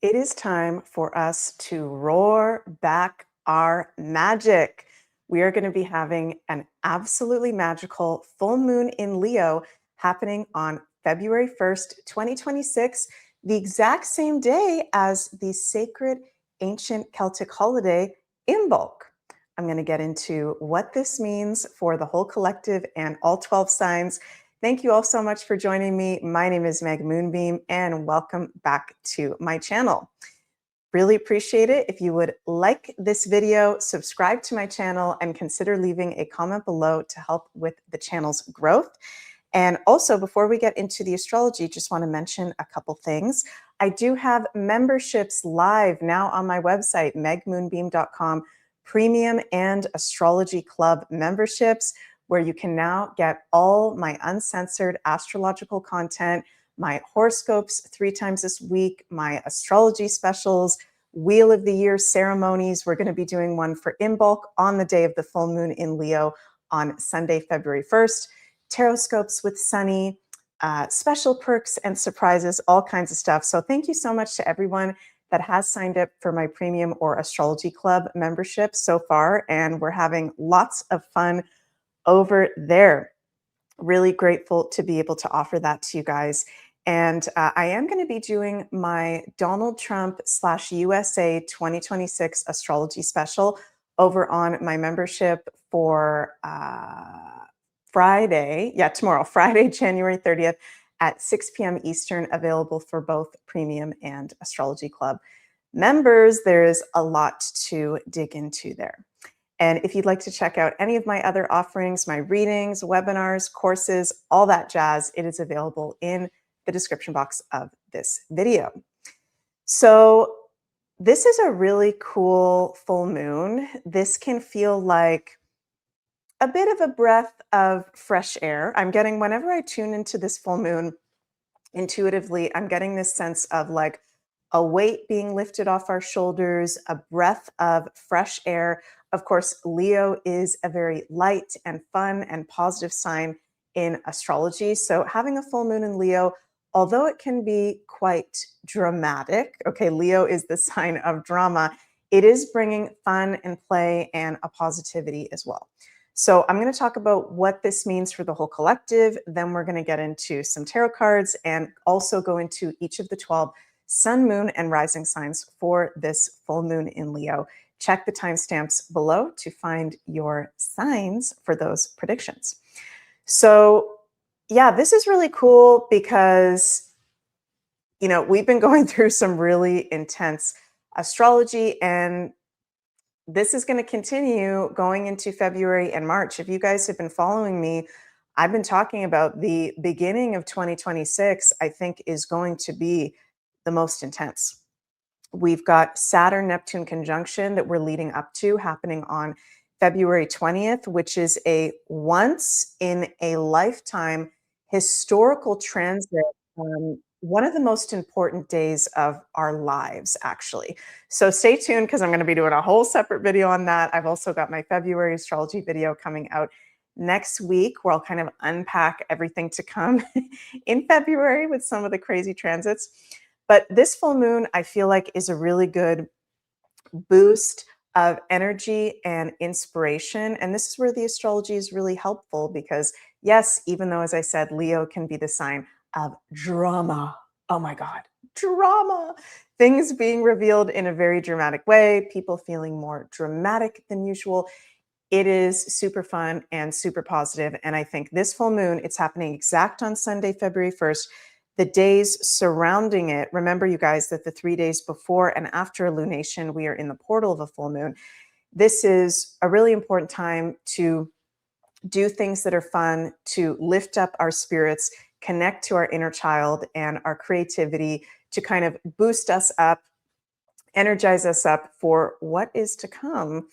It is time for us to roar back our magic. We are going to be having an absolutely magical full moon in Leo happening on February 1st, 2026, the exact same day as the sacred ancient Celtic holiday Imbolc. I'm going to get into what this means for the whole collective and all 12 signs. Thank you all so much for joining me. My name is Meg Moonbeam, and welcome back to my channel. Really appreciate it if you would like this video, subscribe to my channel, and consider leaving a comment below to help with the channel's growth. And also, before we get into the astrology, just want to mention a couple things. I do have memberships live now on my website, megmoonbeam.com, premium and astrology club memberships, where you can now get all my uncensored astrological content, my horoscopes 3 times this week, my astrology specials, Wheel of the Year ceremonies. We're going to be doing one for Imbolc on the day of the full moon in Leo on Sunday, February 1st. Taroscopes with Sunny, special perks and surprises, all kinds of stuff. So thank you so much to everyone that has signed up for my premium or astrology club membership so far. And we're having lots of fun over there. Really grateful to be able to offer that to you guys. And I am going to be doing my Donald Trump / USA 2026 astrology special over on my membership for Friday. Yeah, tomorrow, Friday, January 30th at 6 p.m. Eastern, available for both premium and astrology club members. There's a lot to dig into there. And if you'd like to check out any of my other offerings, my readings, webinars, courses, all that jazz, it is available in the description box of this video. So this is a really cool full moon. This can feel like a bit of a breath of fresh air. I'm getting, whenever I tune into this full moon, intuitively, I'm getting this sense of like a weight being lifted off our shoulders, a breath of fresh air. Of course, Leo is a very light and fun and positive sign in astrology. So having a full moon in Leo, although it can be quite dramatic, okay, Leo is the sign of drama, it is bringing fun and play and a positivity as well. So I'm going to talk about what this means for the whole collective. Then we're going to get into some tarot cards and also go into each of the 12 sun, moon, and rising signs for this full moon in Leo. Check the timestamps below to find your signs for those predictions. So yeah, this is really cool because, you know, we've been going through some really intense astrology, and this is going to continue going into February and March. If you guys have been following me, I've been talking about the beginning of 2026, I think, is going to be the most intense. We've got Saturn-Neptune conjunction that we're leading up to happening on February 20th, which is a once in a lifetime historical transit. One of the most important days of our lives, actually. So stay tuned because I'm going to be doing a whole separate video on that. I've also got my February astrology video coming out next week where I'll kind of unpack everything to come in February with some of the crazy transits. But this full moon, I feel like, is a really good boost of energy and inspiration. And this is where the astrology is really helpful because, yes, even though, as I said, Leo can be the sign of drama. Oh my God, drama. Things being revealed in a very dramatic way, people feeling more dramatic than usual. It is super fun and super positive. And I think this full moon, it's happening exact on Sunday, February 1st. The days surrounding it, remember you guys that the 3 days before and after illumination, we are in the portal of a full moon. This is a really important time to do things that are fun, to lift up our spirits, connect to our inner child and our creativity, to kind of boost us up, energize us up for what is to come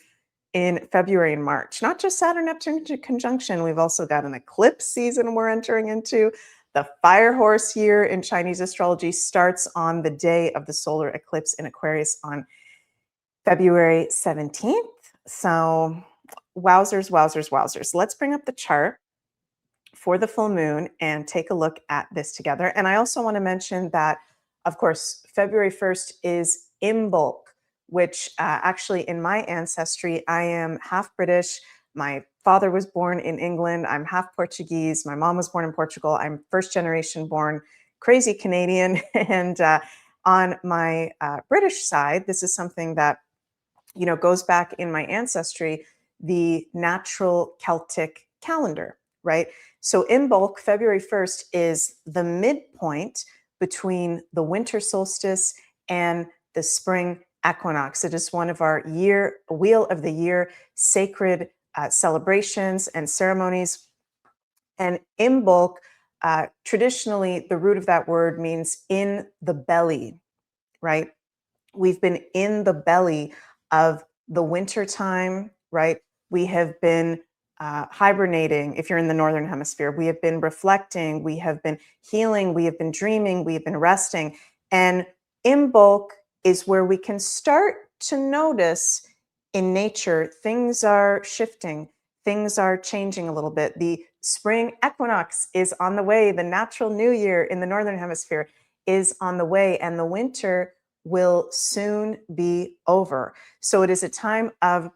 in February and March. Not just Saturn-Neptune conjunction, we've also got an eclipse season we're entering into. The fire horse year in Chinese astrology starts on the day of the solar eclipse in Aquarius on February 17th. So wowzers, wowzers, wowzers. Let's bring up the chart for the full moon and take a look at this together. And I also want to mention that Of course, February 1st is Imbolc, which actually in my ancestry, I am half British. My father was born in England. I'm half Portuguese. My mom was born in Portugal. I'm first generation born crazy Canadian. And on my British side, this is something that goes back in my ancestry, the natural Celtic calendar, right? So Imbolc, February 1st, is the midpoint between the winter solstice and the spring equinox. It is one of our wheel of the year sacred celebrations and ceremonies. And Imbolc, traditionally, the root of that word means in the belly, right? We've been in the belly of the winter time, right? We have been hibernating. If you're in the northern hemisphere, we have been reflecting, we have been healing, we have been dreaming, we have been resting. And Imbolc is where we can start to notice in nature things are shifting, things are changing a little bit. The spring equinox is on the way, the natural new year in the northern hemisphere is on the way, and the winter will soon be over. So it is a time of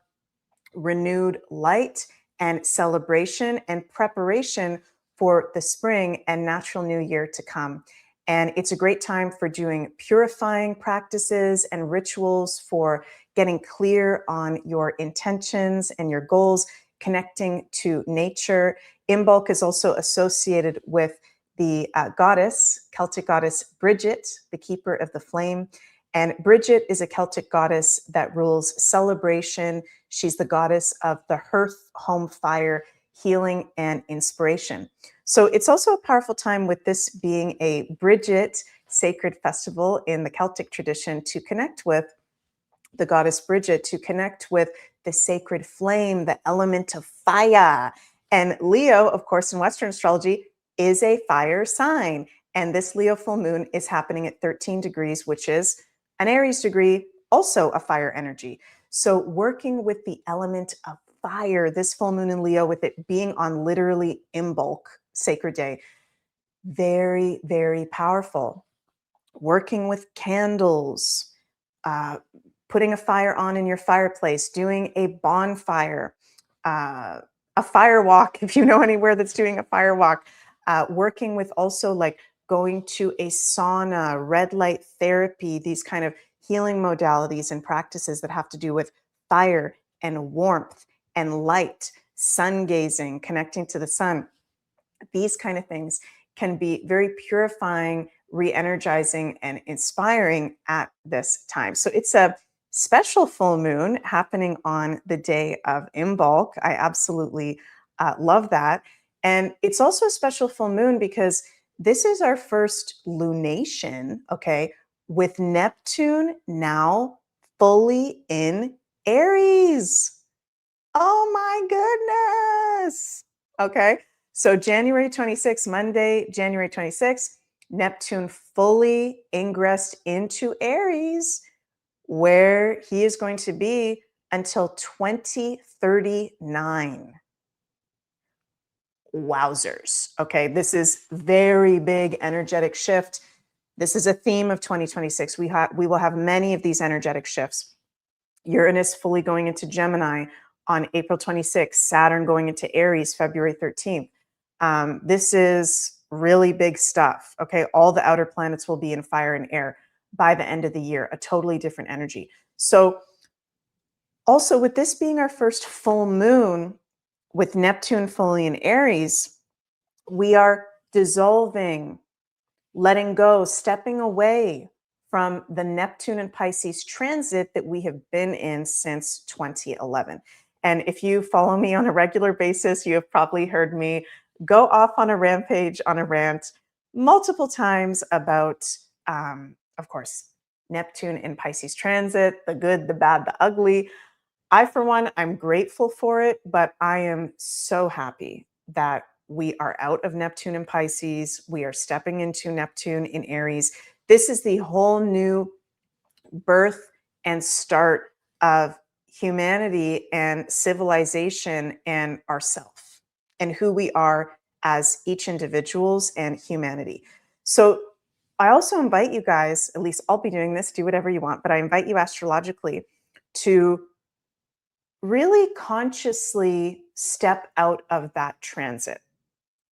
renewed light and celebration and preparation for the spring and natural new year to come. And it's a great time for doing purifying practices and rituals, for getting clear on your intentions and your goals, connecting to nature. Imbolc is also associated with the Celtic goddess Bridget, the keeper of the flame. And Bridget is a Celtic goddess that rules celebration. She's the goddess of the hearth, home fire, healing, and inspiration. So it's also a powerful time, with this being a Bridget sacred festival in the Celtic tradition, to connect with the goddess Bridget, to connect with the sacred flame, the element of fire. And Leo, of course, in Western astrology, is a fire sign. And this Leo full moon is happening at 13 degrees, which is an Aries degree, also a fire energy. So working with the element of fire, this full moon in Leo, with it being on literally Imbolc, sacred day, very, very powerful. Working with candles, putting a fire on in your fireplace, doing a bonfire, a fire walk, if you know anywhere that's doing a fire walk, working with also like going to a sauna, red light therapy, these kind of healing modalities and practices that have to do with fire and warmth and light, sun gazing, connecting to the sun. These kind of things can be very purifying, re-energizing, and inspiring at this time. So it's a special full moon happening on the day of Imbolc. I absolutely love that. And it's also a special full moon because this is our first lunation, okay, with Neptune now fully in Aries. Oh my goodness. Okay. So January 26th, Monday, January 26th, Neptune fully ingressed into Aries, where he is going to be until 2039. Wowzers. Okay. This is very big energetic shift. This is a theme of 2026. We will have many of these energetic shifts. Uranus fully going into Gemini on April 26th, Saturn going into Aries February 13th. This is really big stuff. Okay. All the outer planets will be in fire and air by the end of the year, a totally different energy. So also, with this being our first full moon with Neptune fully in Aries, we are dissolving, letting go, stepping away from the Neptune and Pisces transit that we have been in since 2011. And if you follow me on a regular basis, you have probably heard me go off on a rampage, on a rant multiple times about, of course, Neptune and Pisces transit, the good, the bad, the ugly. I, for one, I'm grateful for it, but I am so happy that we are out of Neptune and Pisces. We are stepping into Neptune in Aries. This is the whole new birth and start of humanity and civilization and ourself and who we are as each individuals and humanity. So I also invite you guys, at least I'll be doing this, do whatever you want, but I invite you astrologically to really consciously step out of that transit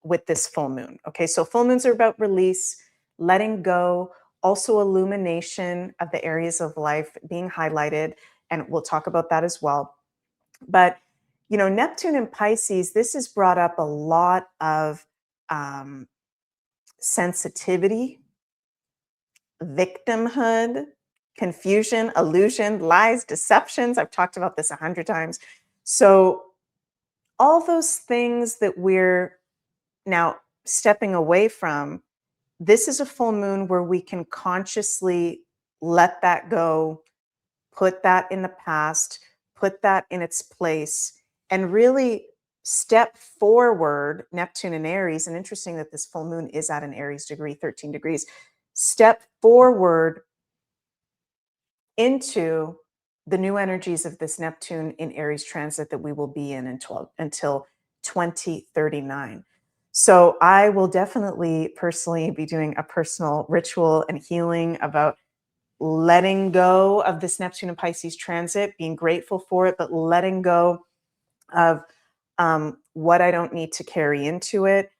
with this full moon. Okay, so full moons are about release, letting go, also illumination of the areas of life being highlighted. And we'll talk about that as well. But, Neptune and Pisces, this has brought up a lot of um, sensitivity, victimhood, confusion, illusion, lies, deceptions. I've talked about this 100 times. So, all those things that we're now stepping away from, this is a full moon where we can consciously let that go, put that in the past, put that in its place, and really step forward. Neptune and Aries, and interesting that this full moon is at an Aries degree, 13 degrees. Step forward into the new energies of this Neptune in Aries transit that we will be in until 2039. So I will definitely personally be doing a personal ritual and healing about letting go of this Neptune and Pisces transit, being grateful for it, but letting go of what I don't need to carry into it.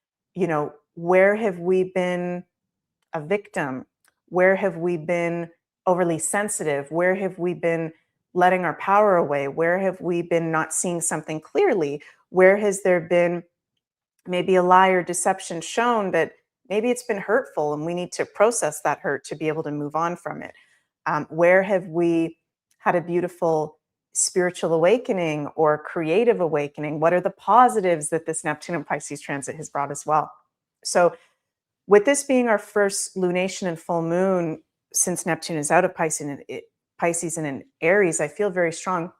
Where have we been a victim? Where have we been overly sensitive? Where have we been letting our power away? Where have we been not seeing something clearly? Where has there been maybe a lie or deception shown that maybe it's been hurtful and we need to process that hurt to be able to move on from it? Where have we had a beautiful spiritual awakening or creative awakening? What are the positives that this Neptune and Pisces transit has brought as well? So, with this being our first lunation and full moon since Neptune is out of Pisces and in Aries, I feel very strong.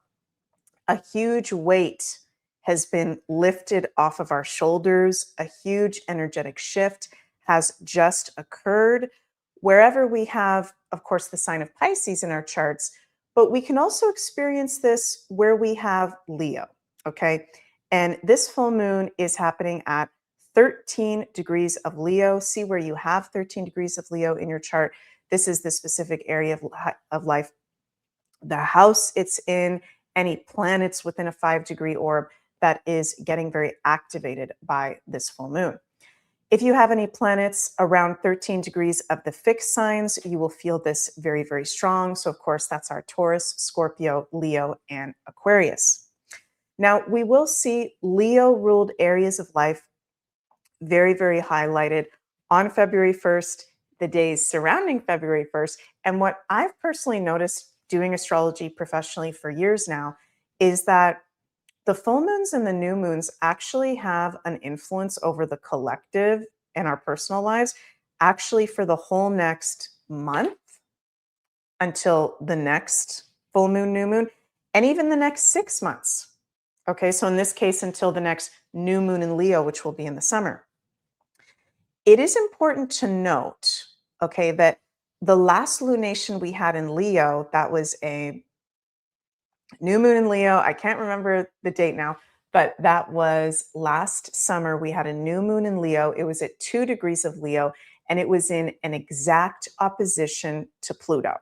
A huge weight has been lifted off of our shoulders. A huge energetic shift has just occurred. Wherever we have, of course, the sign of Pisces in our charts, but we can also experience this where we have Leo, okay? And this full moon is happening at 13 degrees of Leo. See where you have 13 degrees of Leo in your chart. This is the specific area of life, the house it's in, any planets within a 5-degree orb that is getting very activated by this full moon. If you have any planets around 13 degrees of the fixed signs, you will feel this very, very strong. So, of course, that's our Taurus, Scorpio, Leo, and Aquarius. Now, we will see Leo-ruled areas of life very, very highlighted on February 1st, the days surrounding February 1st. And what I've personally noticed doing astrology professionally for years now is that the full moons and the new moons actually have an influence over the collective and our personal lives, actually for the whole next month until the next full moon, new moon, and even the next 6 months. Okay, so in this case, until the next new moon in Leo, which will be in the summer. It is important to note, okay, that the last lunation we had in Leo, that was a new moon in Leo. I can't remember the date now, but that was last summer. We had a new moon in Leo. It was at 2 degrees of Leo, and it was in an exact opposition to Pluto,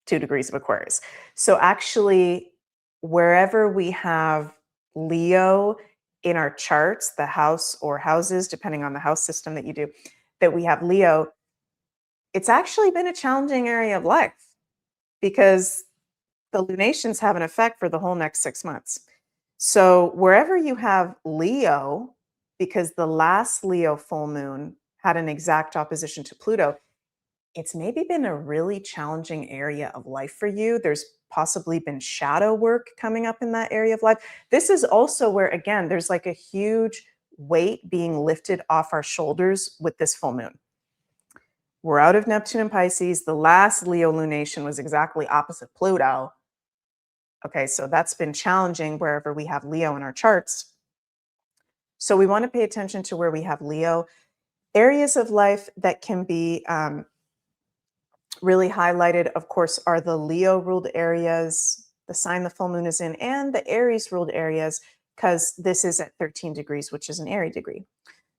2 degrees of Aquarius. So actually, wherever we have Leo in our charts, the house or houses, depending on the house system that you do, that we have Leo, it's actually been a challenging area of life because the lunations have an effect for the whole next 6 months. So wherever you have Leo, because the last Leo full moon had an exact opposition to Pluto, it's maybe been a really challenging area of life for you. There's possibly been shadow work coming up in that area of life. This is also where, again, there's like a huge weight being lifted off our shoulders with this full moon. We're out of Neptune and Pisces. The last Leo lunation was exactly opposite Pluto. Okay, so that's been challenging wherever we have Leo in our charts. So we want to pay attention to where we have Leo. Areas of life that can be really highlighted, of course, are the Leo-ruled areas, the sign the full moon is in, and the Aries-ruled areas, because this is at 13 degrees, which is an Aries degree.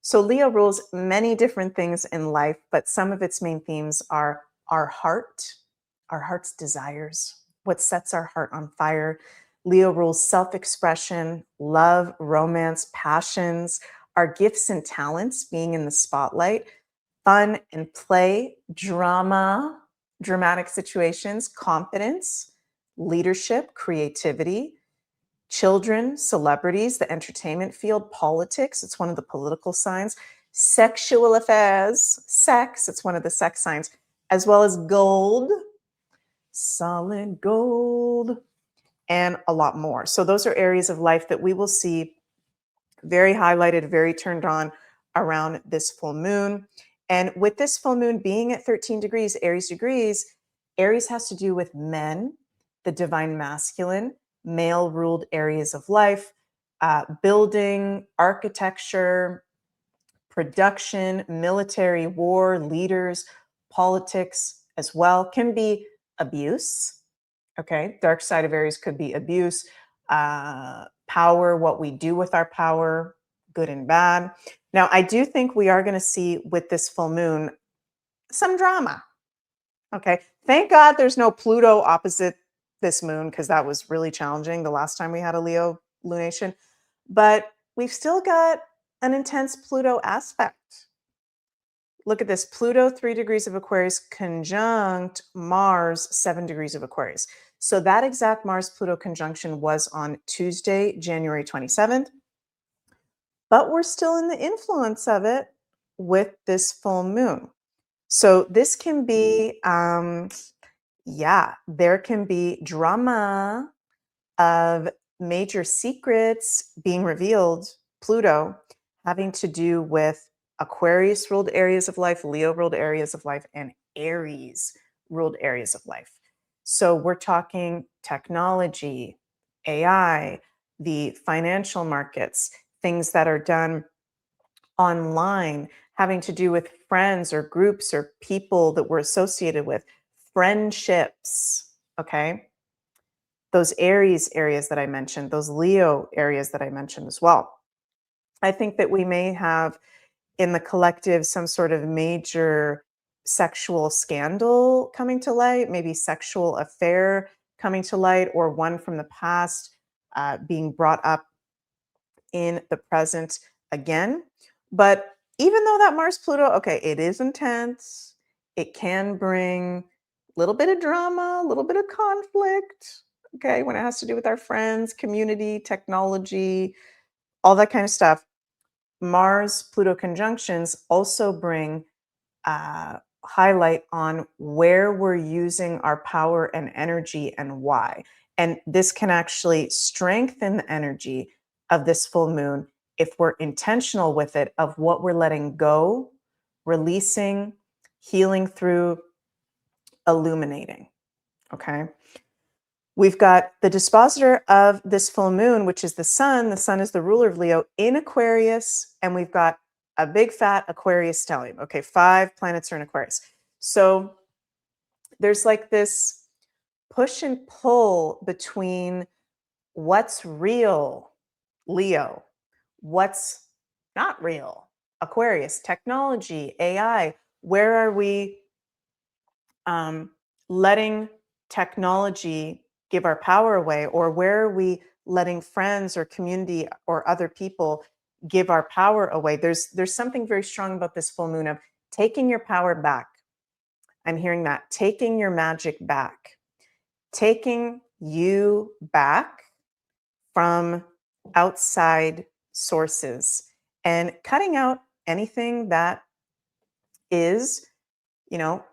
So Leo rules many different things in life, but some of its main themes are our heart's desires, what sets our heart on fire. Leo rules self-expression, love, romance, passions, our gifts and talents being in the spotlight, fun and play, drama, dramatic situations, confidence, leadership, creativity, children, celebrities, the entertainment field, politics, it's one of the political signs, sexual affairs, sex, it's one of the sex signs, as well as gold, solid gold, and a lot more. So those are areas of life that we will see very highlighted, very turned on around this full moon. And with this full moon being at 13 degrees, Aries degrees, Aries has to do with men, the divine masculine, male ruled areas of life, building, architecture, production, military, war, leaders, politics as well. Can be abuse. Okay. Dark side of Aries could be abuse, power, what we do with our power, good and bad. Now, I do think we are going to see with this full moon some drama. Okay. Thank God there's no Pluto opposite this moon because that was really challenging the last time we had a Leo lunation. But we've still got an intense Pluto aspect. Look at this, Pluto 3 degrees of Aquarius conjunct Mars 7 degrees of Aquarius. So that exact Mars-Pluto conjunction was on Tuesday, January 27th, but we're still in the influence of it with this full moon. So this can be, there can be drama of major secrets being revealed, Pluto, having to do with Aquarius ruled areas of life, Leo ruled areas of life, and Aries ruled areas of life. So we're talking technology, AI, the financial markets, things that are done online, having to do with friends or groups or people that we're associated with, friendships, okay? Those Aries areas that I mentioned, those Leo areas that I mentioned as well. I think that we may have in the collective some sort of major sexual scandal coming to light, maybe sexual affair coming to light, or one from the past being brought up in the present again. But even though that Mars Pluto, okay, it is intense, it can bring a little bit of drama, a little bit of conflict, okay, when it has to do with our friends, community, technology, all that kind of stuff. Mars Pluto conjunctions also bring highlight on where we're using our power and energy and why. And this can actually strengthen the energy of this full moon if we're intentional with it, of what we're letting go, releasing, healing through, illuminating. Okay. We've got the dispositor of this full moon, which is the sun. The sun is the ruler of Leo in Aquarius. And we've got a big fat Aquarius stellium. Okay, 5 planets are in Aquarius. So there's like this push and pull between what's real, Leo, what's not real, Aquarius, technology, AI. Where are we letting technology give our power away, or where are we letting friends or community or other people give our power away? There's something very strong about this full moon of taking your power back. I'm hearing that, taking your magic back, taking you back from outside sources and cutting out anything that is, you know,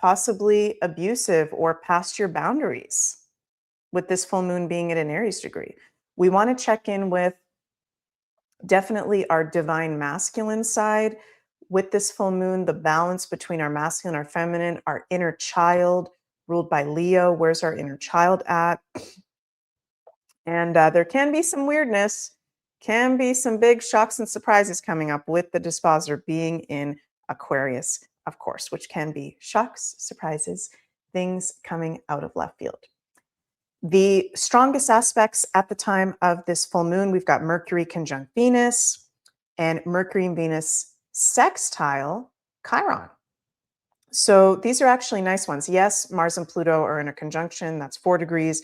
possibly abusive or past your boundaries, with this full moon being at an Aries degree. We want to check in with definitely our divine masculine side with this full moon, the balance between our masculine, our feminine, our inner child ruled by Leo. Where's our inner child at? And there can be some weirdness, can be some big shocks and surprises coming up with the dispositor being in Aquarius, of course, which can be shocks, surprises, things coming out of left field. The strongest aspects at the time of this full moon, we've got Mercury conjunct Venus, and Mercury and Venus sextile Chiron. So these are actually nice ones. Yes, Mars and Pluto are in a conjunction, that's 4 degrees,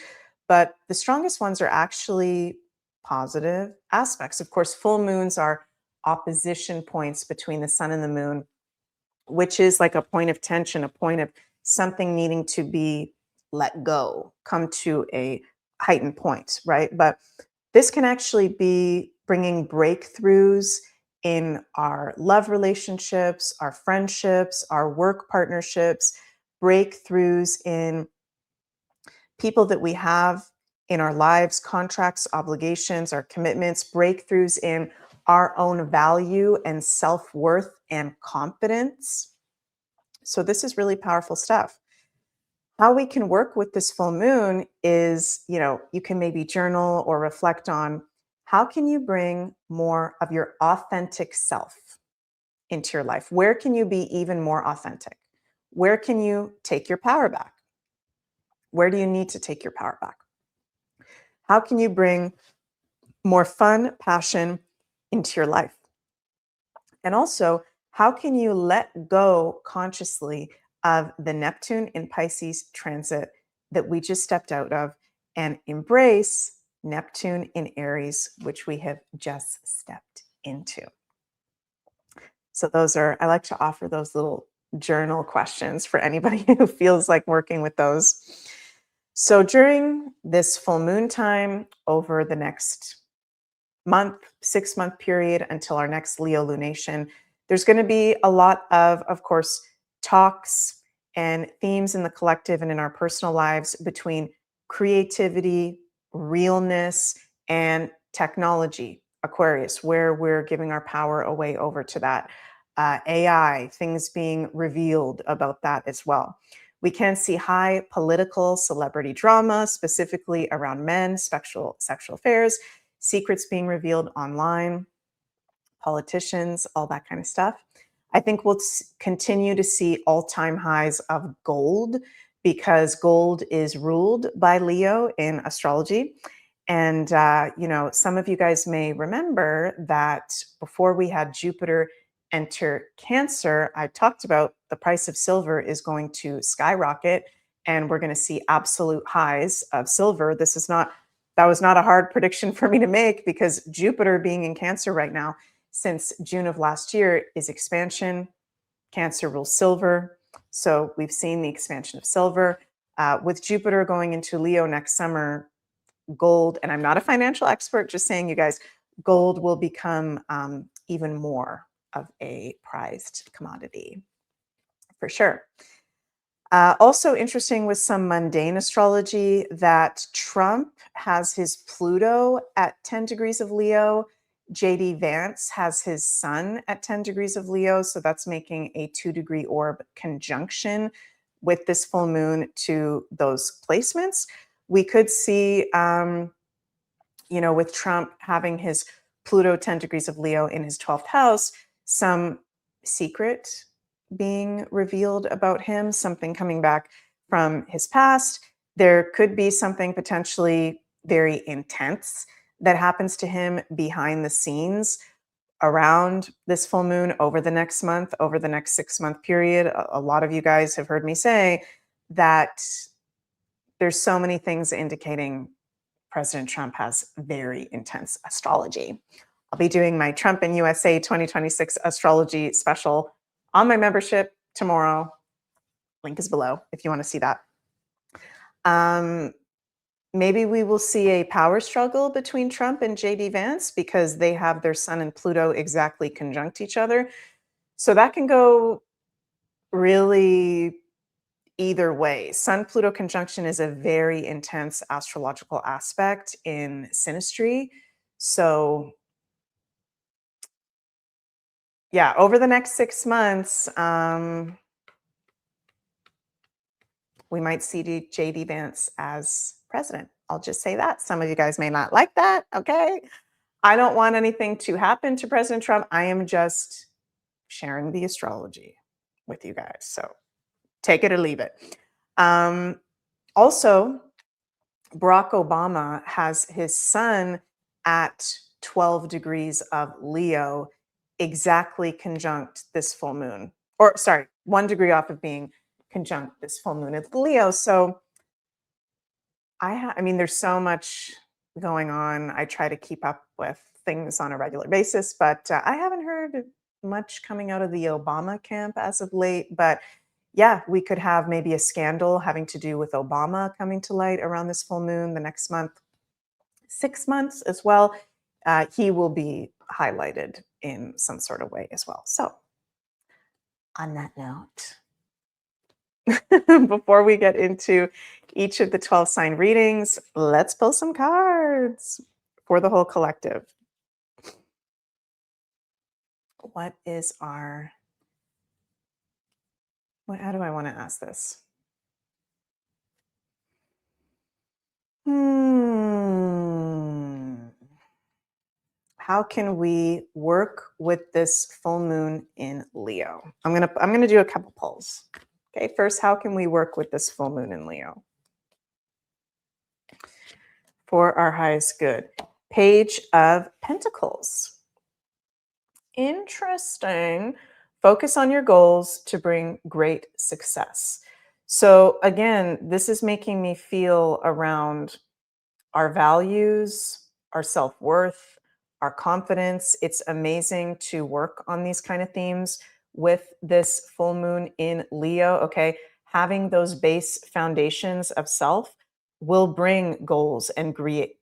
but the strongest ones are actually positive aspects. Of course, full moons are opposition points between the sun and the moon, which is like a point of tension, a point of something needing to be let go, come to a heightened point, right? But this can actually be bringing breakthroughs in our love relationships, our friendships, our work partnerships, breakthroughs in people that we have in our lives, contracts, obligations, our commitments, breakthroughs in our own value and self-worth and confidence. So this is really powerful stuff. How we can work with this full moon is, you can maybe journal or reflect on how can you bring more of your authentic self into your life? Where can you be even more authentic? Where can you take your power back? Where do you need to take your power back? How can you bring more fun, passion into your life? And also, how can you let go consciously of the Neptune in Pisces transit that we just stepped out of and embrace Neptune in Aries, which we have just stepped into? So I like to offer those little journal questions for anybody who feels like working with those. So during this full moon time over the next month, 6-month period until our next Leo lunation, there's going to be a lot of course, talks and themes in the collective and in our personal lives between creativity, realness, and technology, Aquarius, where we're giving our power away over to that. AI, things being revealed about that as well. We can see high political celebrity drama, specifically around men, sexual affairs, secrets being revealed online, politicians, all that kind of stuff. I think we'll continue to see all-time highs of gold because gold is ruled by Leo in astrology. And, some of you guys may remember that before we had Jupiter enter Cancer, I talked about the price of silver is going to skyrocket and we're going to see absolute highs of silver. That was not a hard prediction for me to make because Jupiter being in Cancer right now since June of last year is expansion. Cancer rules silver. So we've seen the expansion of silver. With Jupiter going into Leo next summer, gold, and I'm not a financial expert, just saying, you guys, gold will become even more of a prized commodity for sure. Also interesting with some mundane astrology that Trump has his Pluto at 10 degrees of Leo. JD Vance has his sun at 10 degrees of Leo. So that's making a 2-degree orb conjunction with this full moon to those placements. We could see, with Trump having his Pluto 10 degrees of Leo in his 12th house, some secret being revealed about him, something coming back from his past. There could be something potentially very intense that happens to him behind the scenes around this full moon over the next month, over the next 6-month period. A lot of you guys have heard me say that there's so many things indicating President Trump has very intense astrology. I'll be doing my Trump in USA 2026 astrology special on my membership tomorrow. Link is below if you want to see that. Maybe we will see a power struggle between Trump and JD Vance because they have their sun and Pluto exactly conjunct each other. So that can go really either way. Sun-Pluto conjunction is a very intense astrological aspect in synastry. So yeah, over the next 6 months, we might see JD Vance as president. I'll just say that. Some of you guys may not like that, okay? I don't want anything to happen to President Trump. I am just sharing the astrology with you guys. So take it or leave it. Also, Barack Obama has his sun at 12 degrees of Leo exactly conjunct this full moon, or sorry, 1 degree off of being conjunct this full moon in Leo. So I mean, there's so much going on. I try to keep up with things on a regular basis, but I haven't heard much coming out of the Obama camp as of late. But yeah, we could have maybe a scandal having to do with Obama coming to light around this full moon the next month, 6 months as well. He will be highlighted in some sort of way as well. So, on that note, before we get into each of the 12 sign readings, let's pull some cards for the whole collective. What is our, how do I want to ask this? How can we work with this full moon in Leo? I'm gonna do a couple polls. Okay, first, how can we work with this full moon in Leo for our highest good? Page of Pentacles. Interesting. Focus on your goals to bring great success. So again, this is making me feel around our values, our self-worth, our confidence. It's amazing to work on these kind of themes with this full moon in Leo, okay? Having those base foundations of self will bring goals and create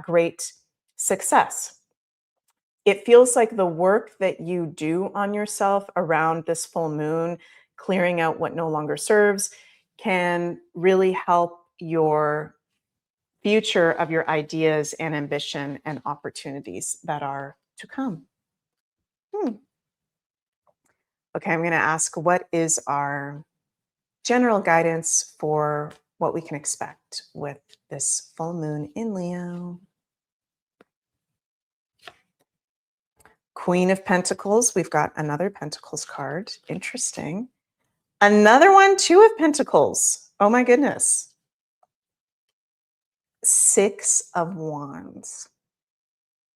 great success. It feels like the work that you do on yourself around this full moon, clearing out what no longer serves, can really help your future of your ideas and ambition and opportunities that are to come. Okay, I'm going to ask, what is our general guidance for what we can expect with this full moon in Leo? Queen of Pentacles. We've got another Pentacles card. Interesting. Another one, Two of Pentacles. Oh my goodness. Six of Wands.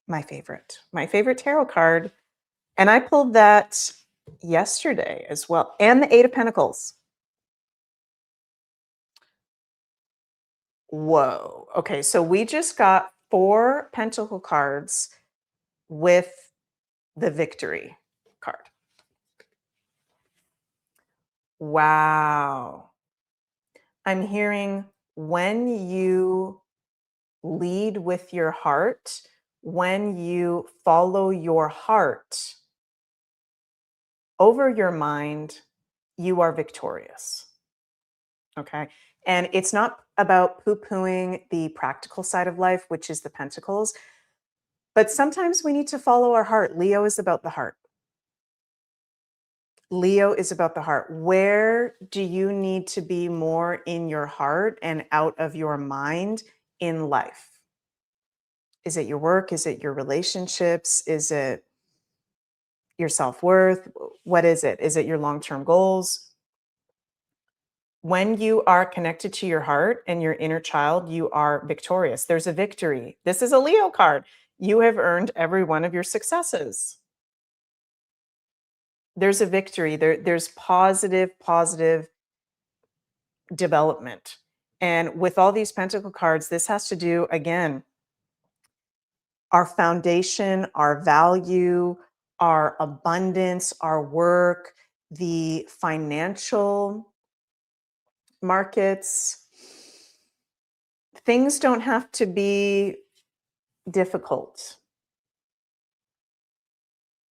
My favorite tarot card. And I pulled that yesterday as well. And the Eight of Pentacles. Whoa. Okay, so we just got 4 Pentacle cards with the Victory card. Wow. I'm hearing when you lead with your heart, when you follow your heart over your mind, you are victorious. Okay. And it's not about poo-pooing the practical side of life, which is the Pentacles, but sometimes we need to follow our heart. Leo is about the heart. Leo is about the heart. Where do you need to be more in your heart and out of your mind in life? Is it your work? Is it your relationships? Is it your self-worth? What is it? Is it your long-term goals? When you are connected to your heart and your inner child, you are victorious. There's a victory. This is a Leo card. You have earned every one of your successes. There's a victory. There's positive development. And with all these Pentacle cards, this has to do, again, our foundation, our value, our abundance, our work, the financial markets. Things don't have to be difficult.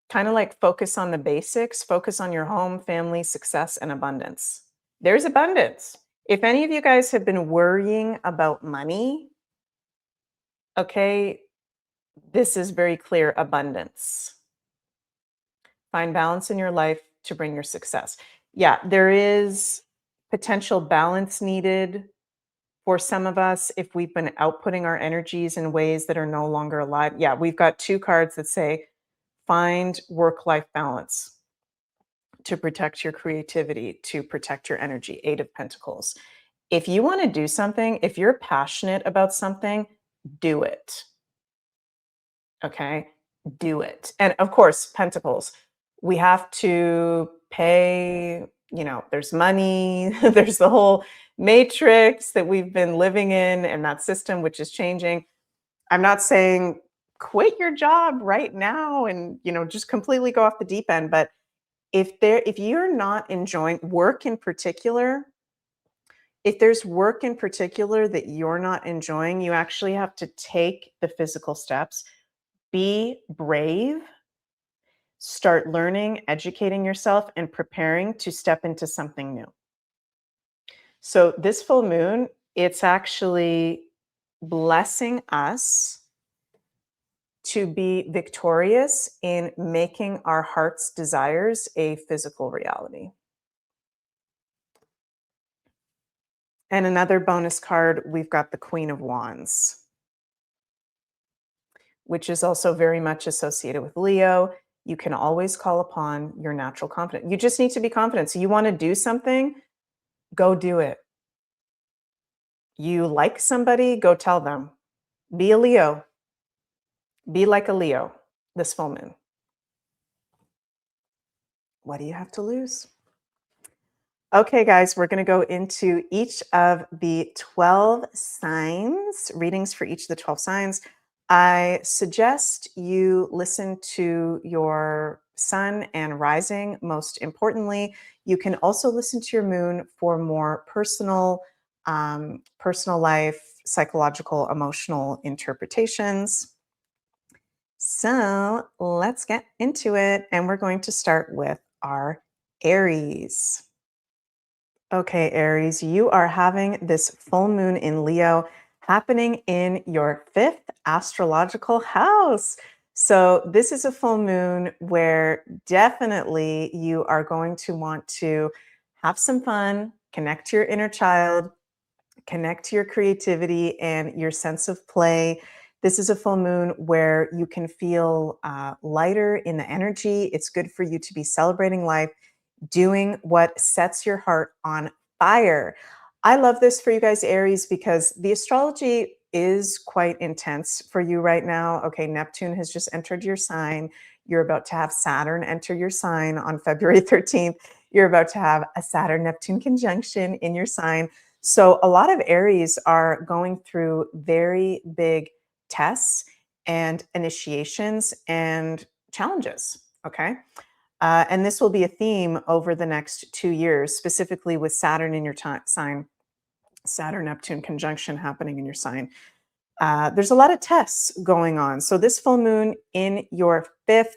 Kind of like focus on the basics, focus on your home, family, success, and abundance. There's abundance. If any of you guys have been worrying about money, okay, this is very clear abundance. Find balance in your life to bring your success. Yeah, there is potential balance needed for some of us if we've been outputting our energies in ways that are no longer alive. Yeah, we've got 2 cards that say find work-life balance to protect your creativity, to protect your energy. 8 of Pentacles. If you want to do something, if you're passionate about something, do it. Okay? do it. And of course, Pentacles, we have to pay, there's money, there's the whole matrix that we've been living in and that system which is changing. I'm not saying quit your job right now and, just completely go off the deep end, but if you're not enjoying work in particular, if there's work in particular that you're not enjoying, you actually have to take the physical steps, be brave, start learning, educating yourself, and preparing to step into something new. So, this full moon, it's actually blessing us to be victorious in making our heart's desires a physical reality. And another bonus card, we've got the Queen of Wands, which is also very much associated with Leo. You can always call upon your natural confidence. You just need to be confident. So, you want to do something, go do it. You like somebody, go tell them. Be a Leo. Be like a Leo this full moon. What do you have to lose? Okay, guys, we're going to go into each of the 12 signs, readings for each of the 12 signs. I suggest you listen to your sun and rising. Most importantly, you can also listen to your moon for more personal life, psychological, emotional interpretations. So let's get into it. And we're going to start with our Aries. Okay, Aries, you are having this full moon in Leo happening in your fifth astrological house. So, this is a full moon where definitely you are going to want to have some fun, connect to your inner child, connect to your creativity and your sense of play. This is a full moon where you can feel lighter in the energy. It's good for you to be celebrating life, doing what sets your heart on fire. I love this for you guys, Aries, because the astrology is quite intense for you right now. Okay, Neptune has just entered your sign. You're about to have Saturn enter your sign on February 13th. You're about to have a Saturn Neptune conjunction in your sign. So, a lot of Aries are going through very big tests and initiations and challenges. Okay. And this will be a theme over the next 2 years, specifically with Saturn in your sign, Saturn Neptune conjunction happening in your sign. There's a lot of tests going on. So, this full moon in your fifth,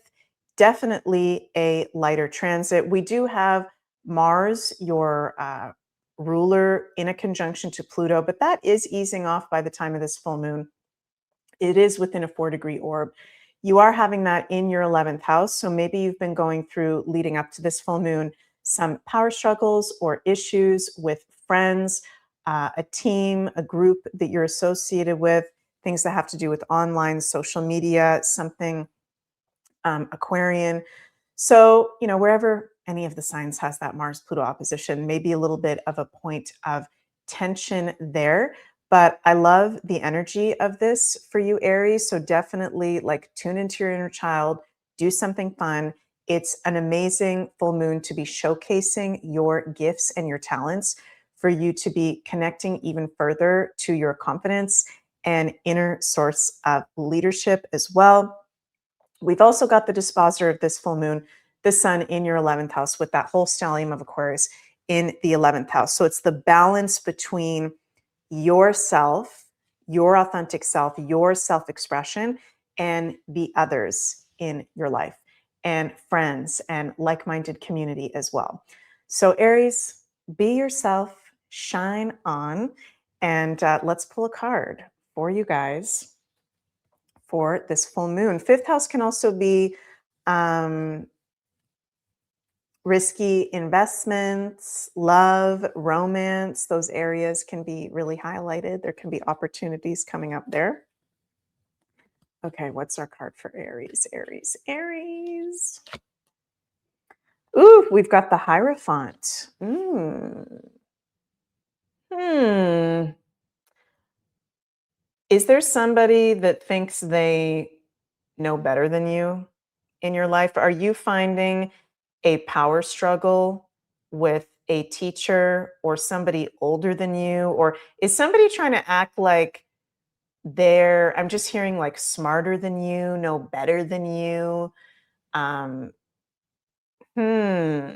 definitely a lighter transit. We do have Mars, your ruler, in a conjunction to Pluto, but that is easing off by the time of this full moon. It is within a 4-degree orb. You are having that in your 11th house. So maybe you've been going through, leading up to this full moon, some power struggles or issues with friends, a team, a group that you're associated with, things that have to do with online, social media, something Aquarian. So, wherever any of the signs has that Mars Pluto opposition, maybe a little bit of a point of tension there. But I love the energy of this for you, Aries. So definitely like tune into your inner child, do something fun. It's an amazing full moon to be showcasing your gifts and your talents, for you to be connecting even further to your confidence and inner source of leadership as well. We've also got the dispositor of this full moon, the sun in your 11th house, with that whole stellium of Aquarius in the 11th house. So it's the balance between yourself, your authentic self, your self expression, and the others in your life, and friends and like minded community as well. So, Aries, be yourself, shine on, and let's pull a card for you guys for this full moon. Fifth house can also be um, risky investments, love, romance. Those areas can be really highlighted. There can be opportunities coming up there. Okay, what's our card for Aries? Aries, Aries. Ooh, we've got the Hierophant. Is there somebody that thinks they know better than you in your life? Are you finding a power struggle with a teacher or somebody older than you? Or is somebody trying to act like I'm just hearing like smarter than you, know better than you? Um, hmm.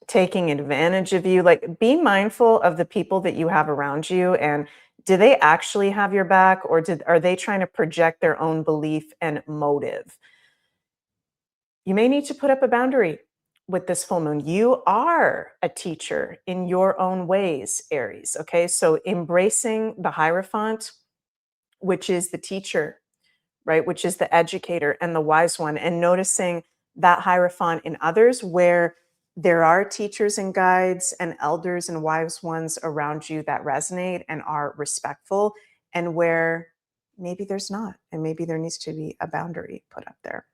Taking advantage of you. Like, be mindful of the people that you have around you, and do they actually have your back, or are they trying to project their own belief and motive? You may need to put up a boundary with this full moon. You are a teacher in your own ways, Aries. Okay. So embracing the Hierophant, which is the teacher, right? Which is the educator and the wise one, and noticing that Hierophant in others where there are teachers and guides and elders and wise ones around you that resonate and are respectful, and where maybe there's not, and maybe there needs to be a boundary put up there.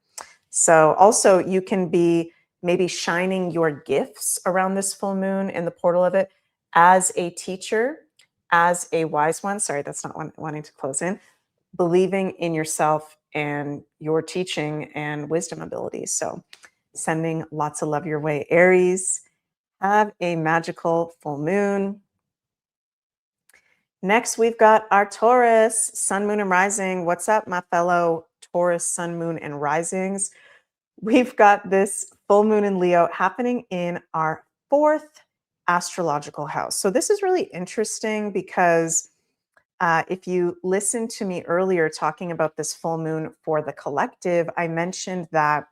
So also you can be maybe shining your gifts around this full moon in the portal of it as a teacher, as a wise one. Sorry, that's not wanting to close in. Believing in yourself and your teaching and wisdom abilities. So sending lots of love your way, Aries. Have a magical full moon. Next, we've got our Taurus, sun, moon, and rising. What's up, my fellow Taurus, sun, moon, and risings? We've got this full moon in Leo happening in our fourth astrological house. So this is really interesting because if you listened to me earlier talking about this full moon for the collective, I mentioned that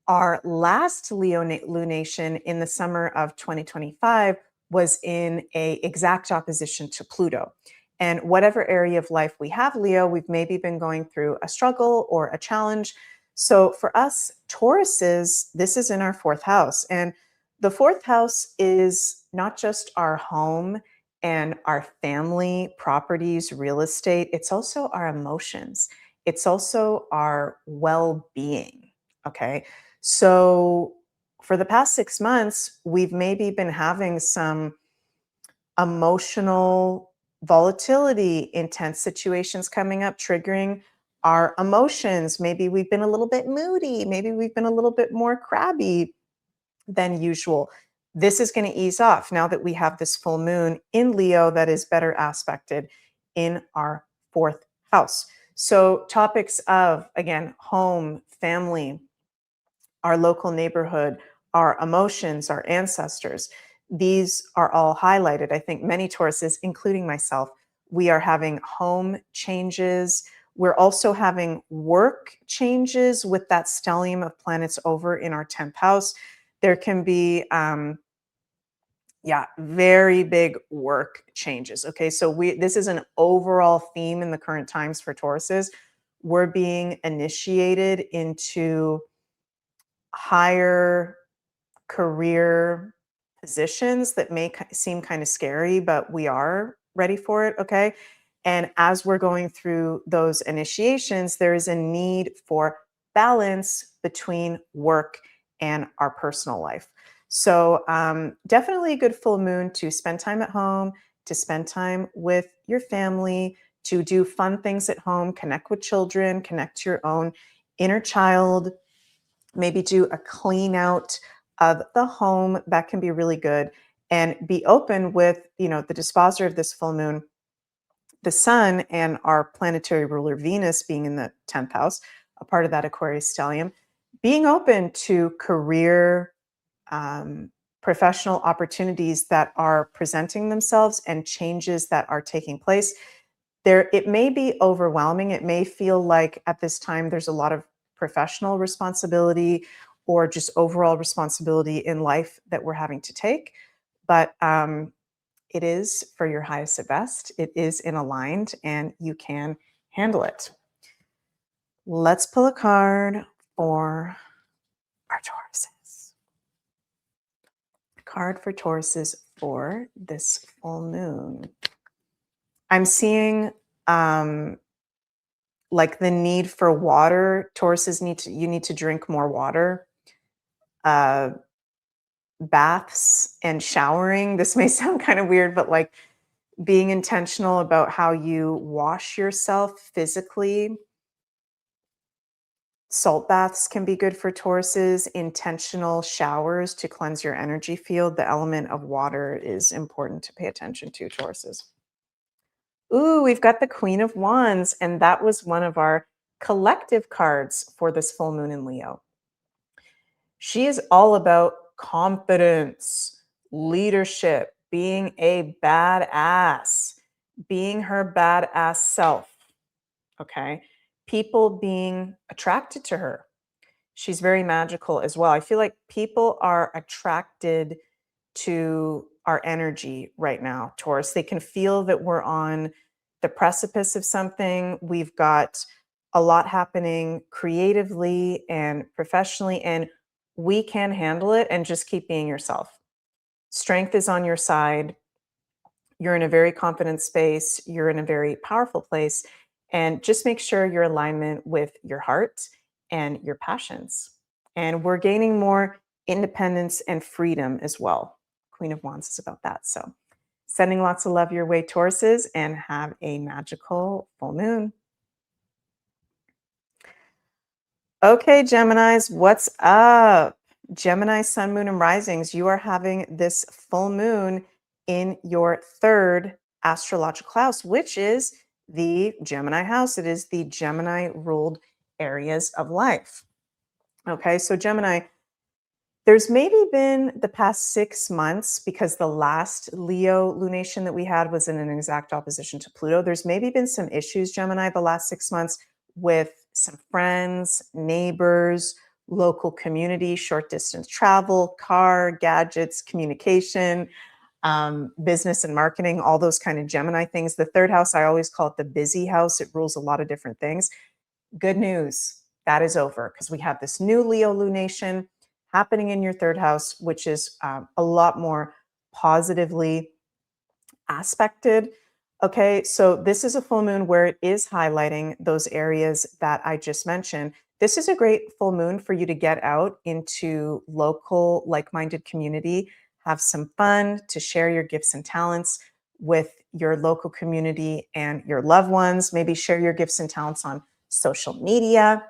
our last Leo lunation in the summer of 2025 was in a exact opposition to Pluto. And whatever area of life we have Leo, we've maybe been going through a struggle or a challenge. So for us Tauruses, this is in our fourth house. And the fourth house is not just our home and our family, properties, real estate, it's also our emotions. It's also our well-being. Okay. So for the past 6 months, we've maybe been having some emotional volatility, intense situations coming up, triggering our emotions. Maybe we've been a little bit moody. Maybe we've been a little bit more crabby than usual. This is going to ease off now that we have this full moon in Leo that is better aspected in our fourth house. So topics of, again, home, family, our local neighborhood, our emotions, our ancestors. These are all highlighted. I think many Tauruses, including myself, we are having home changes. We're also having work changes with that stellium of planets over in our 10th house. There can be, very big work changes. Okay, so this is an overall theme in the current times for Tauruses. We're being initiated into higher career positions that may seem kind of scary, but we are ready for it. Okay. And as we're going through those initiations, there is a need for balance between work and our personal life. So, definitely a good full moon to spend time at home, to spend time with your family, to do fun things at home, connect with children, connect to your own inner child, maybe do a clean out of the home. That can be really good. And be open with, the disposer of this full moon, the sun, and our planetary ruler Venus being in the 10th house, a part of that Aquarius stellium, being open to career, professional opportunities that are presenting themselves and changes that are taking place. It may be overwhelming. It may feel like at this time there's a lot of professional responsibility or just overall responsibility in life that we're having to take. But it is for your highest and best. It is in aligned and you can handle it. Let's pull a card for our Tauruses. Card for Tauruses for this full moon. I'm seeing like the need for water. Tauruses you need to drink more water. Baths and showering. This may sound kind of weird, but like being intentional about how you wash yourself physically. Salt baths can be good for Tauruses, intentional showers to cleanse your energy field. The element of water is important to pay attention to, Tauruses. Ooh, we've got the Queen of Wands, and that was one of our collective cards for this full moon in Leo. She is all about confidence, leadership, being a badass, being her badass self. Okay. People being attracted to her. She's very magical as well. I feel like people are attracted to our energy right now, Taurus. They can feel that we're on the precipice of something. We've got a lot happening creatively and professionally, and we can handle it, and just keep being yourself. Strength is on your side. You're in a very confident space. You're in a very powerful place. And just make sure your alignment with your heart and your passions. And we're gaining more independence and freedom as well. Queen of Wands is about that. So sending lots of love your way, Tauruses, and have a magical full moon. Okay, Geminis, what's up? Gemini, sun, moon, and risings, you are having this full moon in your third astrological house, which is the Gemini house. It is the Gemini ruled areas of life. Okay, so Gemini, there's maybe been the past 6 months, because the last Leo lunation that we had was in an exact opposition to Pluto. There's maybe been some issues, Gemini, the last 6 months with some friends, neighbors, local community, short distance travel, car, gadgets, communication, business and marketing, all those kind of Gemini things. The third house, I always call it the busy house. It rules a lot of different things. Good news, that is over, because we have this new Leo lunation happening in your third house, which is a lot more positively aspected. Okay, so this is a full moon where it is highlighting those areas that I just mentioned. This is a great full moon for you to get out into local, like-minded community, have some fun, to share your gifts and talents with your local community and your loved ones. Maybe share your gifts and talents on social media.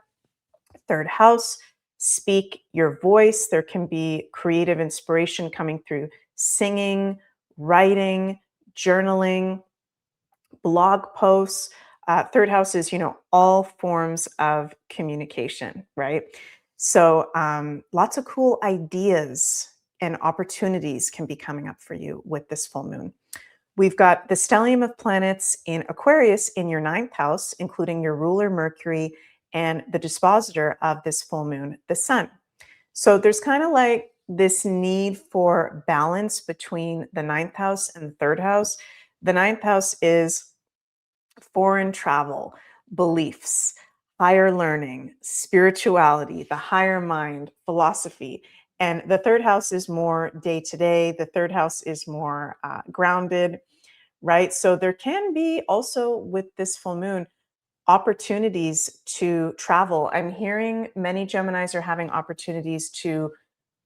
Third house, speak your voice. There can be creative inspiration coming through singing, writing, journaling, blog posts. Third house is, all forms of communication, right? So lots of cool ideas and opportunities can be coming up for you with this full moon. We've got the stellium of planets in Aquarius in your 9th house, including your ruler Mercury and the dispositor of this full moon, the sun. So there's kind of like this need for balance between the 9th house and the 3rd house. The 9th house is foreign travel, beliefs, higher learning, spirituality, the higher mind, philosophy. And the 3rd house is more day to day. The 3rd house is more grounded, right? So there can be also with this full moon opportunities to travel. I'm hearing many Geminis are having opportunities to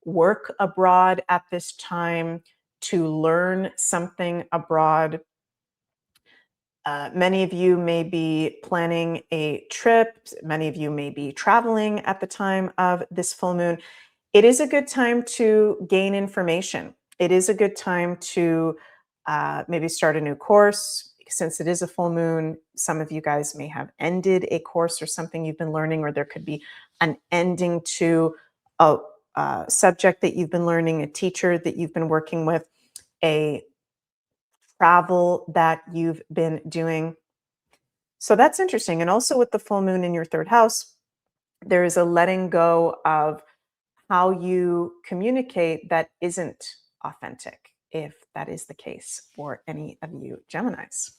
work abroad at this time, to learn something abroad. Many of you may be planning a trip. Many of you may be traveling at the time of this full moon. It is a good time to gain information. It is a good time to maybe start a new course. Since it is a full moon, some of you guys may have ended a course or something you've been learning, or there could be an ending to a subject that you've been learning, a teacher that you've been working with, a travel that you've been doing. So that's interesting. And also with the full moon in your 3rd house, there is a letting go of how you communicate that isn't authentic, if that is the case for any of you Geminis.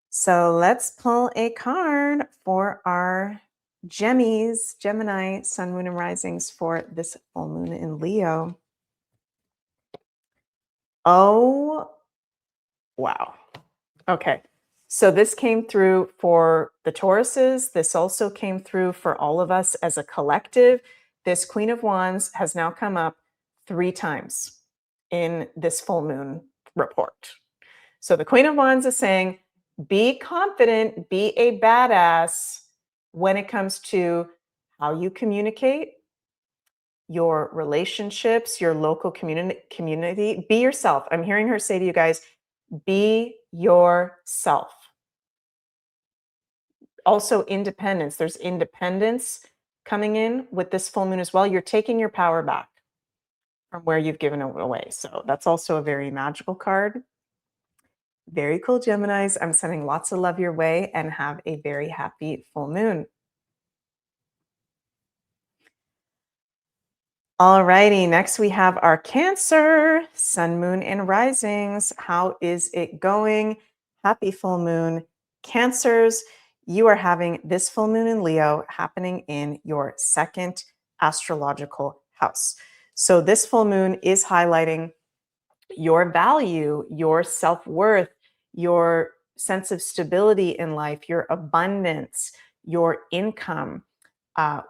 So let's pull a card for our Gemmies, Gemini, sun, moon, and risings for this full moon in Leo. Oh, wow. Okay. So this came through for the Tauruses. This also came through for all of us as a collective. This Queen of Wands has now come up 3 times in this full moon report. So the Queen of Wands is saying, be confident, be a badass when it comes to how you communicate, your relationships, your local community. Be yourself. I'm hearing her say to you guys, be yourself. Also, independence. There's independence coming in with this full moon as well. You're taking your power back from where you've given it away. So that's also a very magical card. Very cool, Geminis. I'm sending lots of love your way and have a very happy full moon. Alrighty, next we have our Cancer, Sun, Moon, and Risings. How is it going? Happy full moon. Cancers, you are having this full moon in Leo happening in your second astrological house. So this full moon is highlighting your value, your self-worth, your sense of stability in life, your abundance, your income,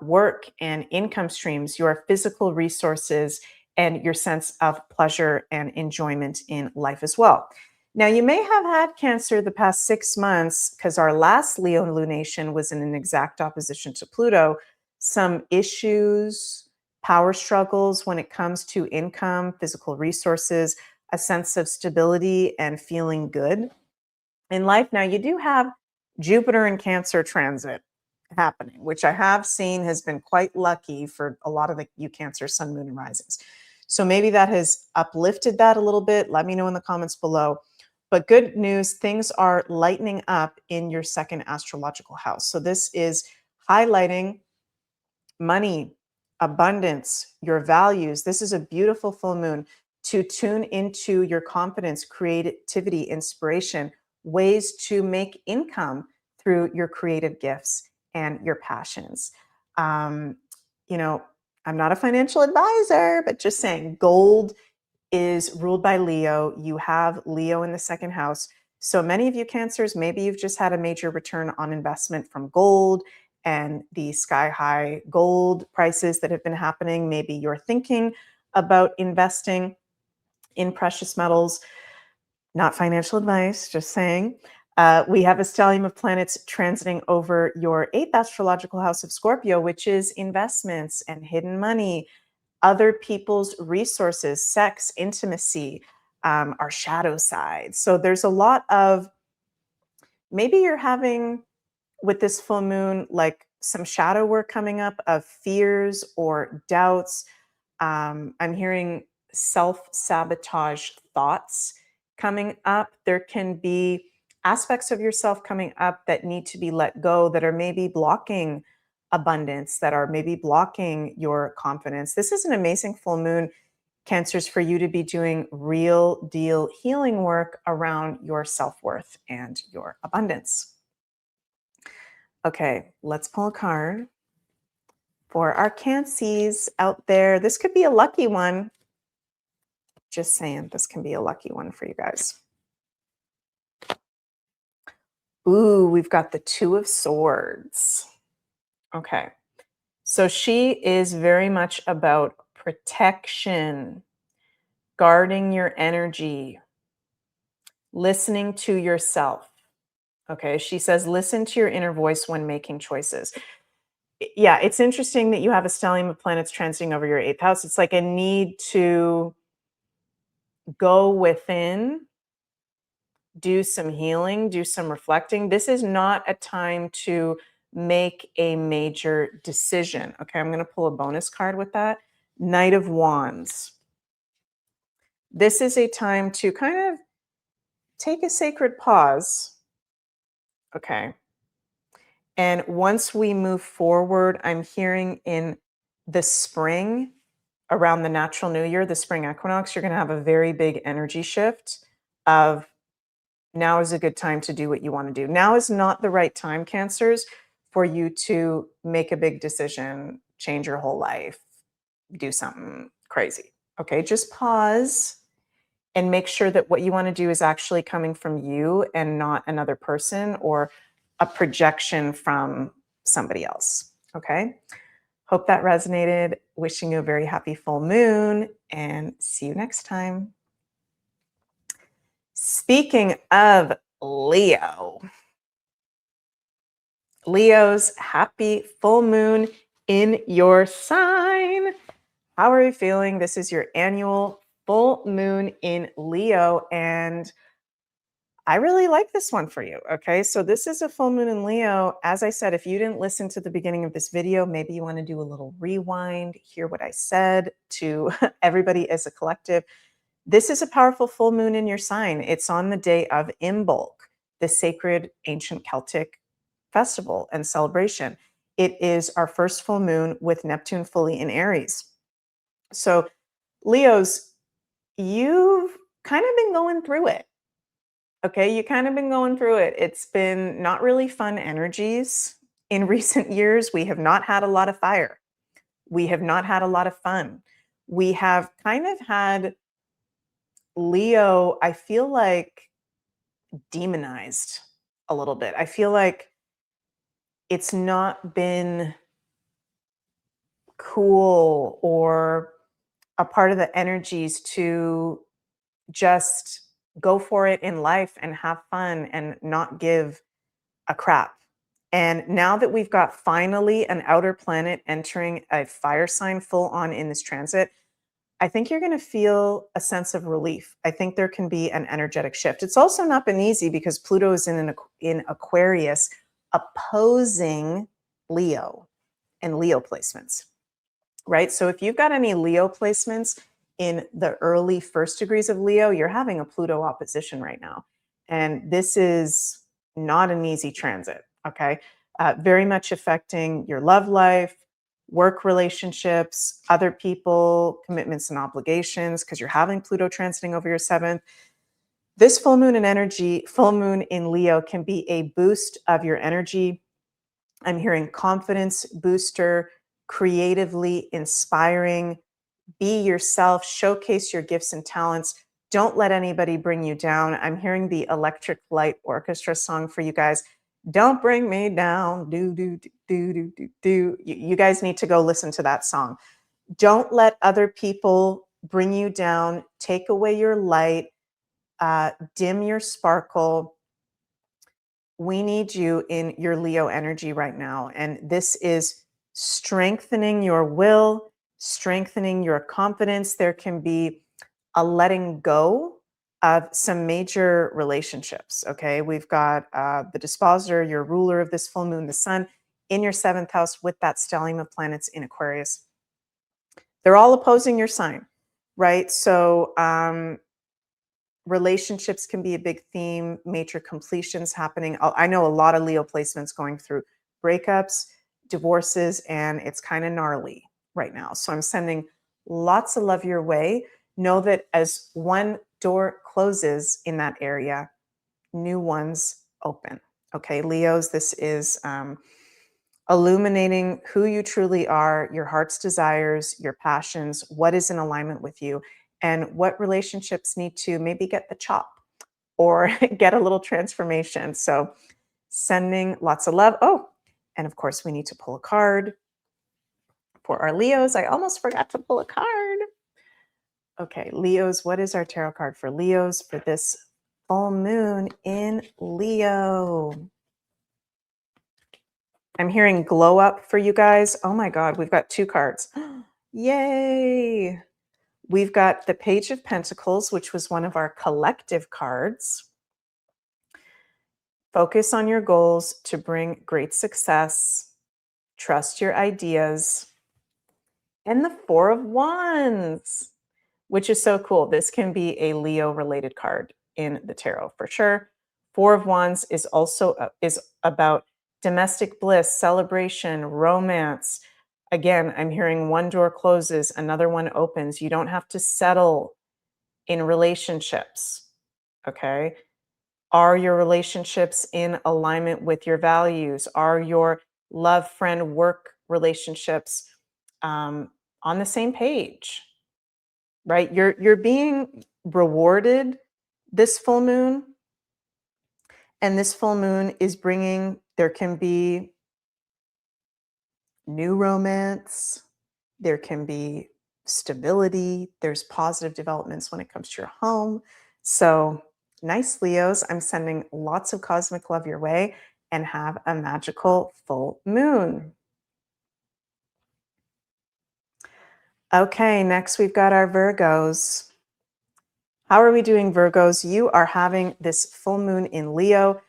work and income streams, your physical resources, and your sense of pleasure and enjoyment in life as well. Now, you may have had Cancer the past 6 months because our last Leo lunation was in an exact opposition to Pluto. Some issues, power struggles when it comes to income, physical resources, a sense of stability and feeling good in life. Now, you do have Jupiter and Cancer transit happening, which I have seen has been quite lucky for a lot of you Cancer, Sun, Moon, and Risings. So maybe that has uplifted that a little bit. Let me know in the comments below. But good news, things are lightening up in your second astrological house. So this is highlighting money, abundance, your values. This is a beautiful full moon to tune into your confidence, creativity, inspiration, ways to make income through your creative gifts and your passions. Um, you know, I'm not a financial advisor, but just saying gold is ruled by Leo. You have Leo in the second house. So many of you Cancers, maybe you've just had a major return on investment from gold and the sky high gold prices that have been happening. Maybe you're thinking about investing in precious metals. Not financial advice, just saying. We have a stellium of planets transiting over your 8th astrological house of Scorpio, which is investments and hidden money, other people's resources, sex, intimacy, our shadow side. So there's a lot of, maybe you're having with this full moon, like some shadow work coming up of fears or doubts. I'm hearing self-sabotage thoughts coming up. There can be aspects of yourself coming up that need to be let go that are maybe blocking abundance, that are maybe blocking your confidence. This is an amazing full moon, Cancers, for you to be doing real deal healing work around your self-worth and your abundance. Okay, let's pull a card for our Cancies out there. This could be a lucky one. Just saying, this can be a lucky one for you guys. Ooh, we've got the Two of Swords. Okay, so she is very much about protection, guarding your energy, listening to yourself. Okay, she says, listen to your inner voice when making choices. Yeah, it's interesting that you have a stellium of planets transiting over your 8th house. It's like a need to go within, do some healing, do some reflecting. This is not a time to make a major decision. Okay, I'm going to pull a bonus card with that. Knight of Wands. This is a time to kind of take a sacred pause. Okay. And once we move forward, I'm hearing in the spring, around the natural new year, the spring equinox, you're going to have a very big energy shift of now is a good time to do what you want to do. Now is not the right time, Cancers, for you to make a big decision, change your whole life, do something crazy. Okay, just pause and make sure that what you want to do is actually coming from you and not another person or a projection from somebody else. Okay, hope that resonated. Wishing you a very happy full moon and see you next time. Speaking of Leo, Leo's happy full moon in your sign. How are you feeling? This is your annual full moon in Leo, and I really like this one for you. Okay, so this is a full moon in Leo. As I said, if you didn't listen to the beginning of this video, maybe you want to do a little rewind, hear what I said to everybody as a collective. This is a powerful full moon in your sign. It's on the day of Imbolc, the sacred ancient Celtic festival and celebration. It is our first full moon with Neptune fully in Aries. So, Leos, you've kind of been going through it. Okay, you kind of been going through it. It's been not really fun energies in recent years. We have not had a lot of fire. We have not had a lot of fun. We have kind of had Leo, I feel like, demonized a little bit. I feel like it's not been cool or a part of the energies to just go for it in life and have fun and not give a crap. And now that we've got finally an outer planet entering a fire sign full on in this transit, I think you're going to feel a sense of relief. I think there can be an energetic shift. It's also not been easy because Pluto is in Aquarius opposing Leo and Leo placements, right? So if you've got any Leo placements in the early first degrees of Leo, you're having a Pluto opposition right now. And this is not an easy transit, okay? Very much affecting your love life, work relationships, other people, commitments and obligations, because you're having Pluto transiting over your seventh. This full moon in energy, full moon in Leo can be a boost of your energy. I'm hearing confidence booster, creatively inspiring, be yourself, showcase your gifts and talents. Don't let anybody bring you down. I'm hearing the Electric Light Orchestra song for you guys. Don't bring me down. Do, do, do, do, do, do, do. You guys need to go listen to that song. Don't let other people bring you down, take away your light, dim your sparkle. We need you in your Leo energy right now. And this is strengthening your will, strengthening your confidence. There can be a letting go of some major relationships. Okay. We've got the dispositor, your ruler of this full moon, the sun, in your seventh house with that stellium of planets in Aquarius. They're all opposing your sign, right? So, relationships can be a big theme, major completions happening. I know a lot of Leo placements going through breakups, divorces, and it's kind of gnarly right now. So I'm sending lots of love your way. Know that as one door closes in that area, new ones open. Okay, Leos, this is illuminating who you truly are, your heart's desires, your passions, what is in alignment with you, and what relationships need to maybe get the chop or get a little transformation. So, sending lots of love. Oh, and of course, we need to pull a card for our Leos. I almost forgot to pull a card. Okay, Leos, what is our tarot card for Leos for this full moon in Leo? I'm hearing glow up for you guys. Oh my God, we've got two cards. Yay. We've got the Page of Pentacles, which was one of our collective cards. Focus on your goals to bring great success. Trust your ideas. And the Four of Wands, which is so cool. This can be a Leo related card in the tarot for sure. Four of Wands is also is about domestic bliss, celebration, romance. Again, I'm hearing one door closes, another one opens. You don't have to settle in relationships. Okay. Are your relationships in alignment with your values? Are your love, friend, work relationships on the same page? Right? You're being rewarded this full moon, and this full moon is bringing. There can be new romance. There can be stability. There's positive developments when it comes to your home. So Nice, Leos. I'm sending lots of cosmic love your way and have a magical full moon. Okay, next we've got our Virgos. How are we doing, Virgos? You are having this full moon in Leo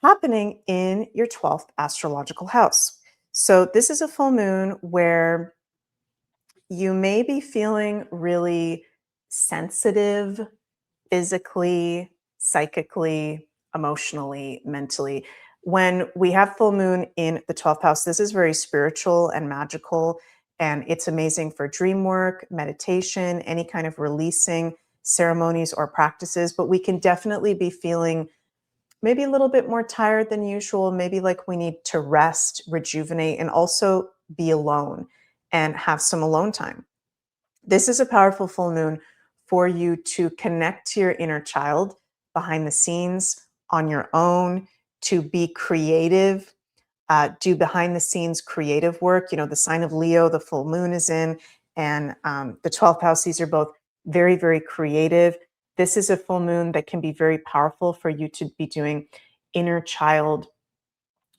happening in your 12th astrological house. So, this is a full moon where you may be feeling really sensitive physically, psychically, emotionally, mentally. When we have full moon in the 12th house, this is very spiritual and magical, and it's amazing for dream work, meditation, any kind of releasing ceremonies or practices. But we can definitely be feeling maybe a little bit more tired than usual, maybe like we need to rest, rejuvenate, and also be alone and have some alone time. This is a powerful full moon for you to connect to your inner child behind the scenes on your own, to be creative, do behind the scenes creative work. You know, the sign of Leo, the full moon is in, and the 12th house, these are both very, very creative. This is a full moon that can be very powerful for you to be doing inner child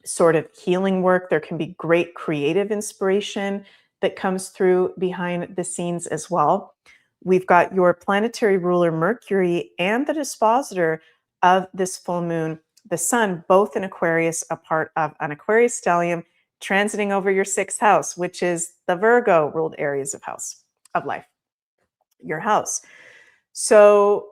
sort of healing work. There can be great creative inspiration that comes through behind the scenes as well. We've got your planetary ruler, Mercury, and the dispositor of this full moon, the sun, both in Aquarius, a part of an Aquarius stellium, transiting over your sixth house, which is the Virgo ruled areas of life, your house. So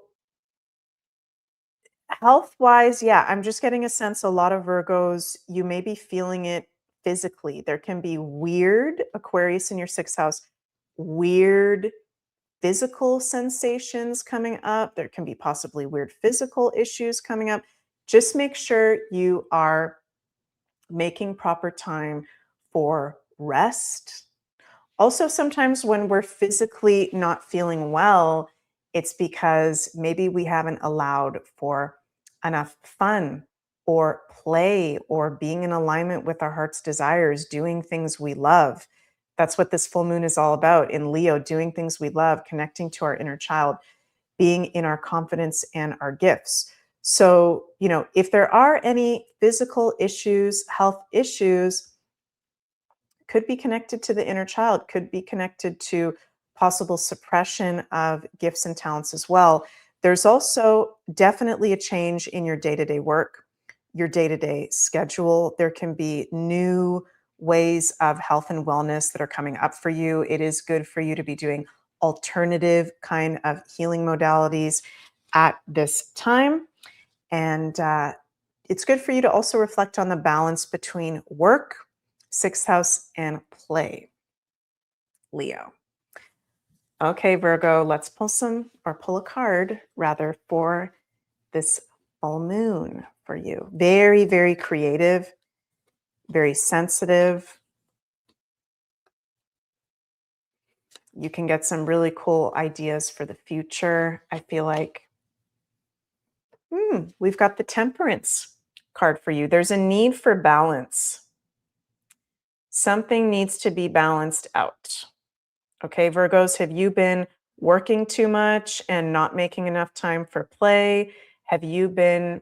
health wise, yeah, I'm just getting a sense a lot of Virgos, you may be feeling it physically. There can be weird Aquarius in your sixth house, weird physical sensations coming up. There can be possibly weird physical issues coming up. Just make sure you are making proper time for rest. Also, sometimes when we're physically not feeling well, it's because maybe we haven't allowed for enough fun or play or being in alignment with our heart's desires, doing things we love. That's what this full moon is all about in Leo, doing things we love, connecting to our inner child, being in our confidence and our gifts. So, you know, if there are any physical issues, health issues, could be connected to the inner child, could be connected to possible suppression of gifts and talents as well. There's also definitely a change in your day to day work, your day to day schedule. There can be new ways of health and wellness that are coming up for you. It is good for you to be doing alternative kind of healing modalities at this time. And it's good for you to also reflect on the balance between work, sixth house, and play, Leo. Okay, Virgo, let's pull a card rather for this full moon for you. Very, very creative, very sensitive. You can get some really cool ideas for the future. I feel like we've got the Temperance card for you. There's a need for balance. Something needs to be balanced out. Okay, Virgos, have you been working too much and not making enough time for play? Have you been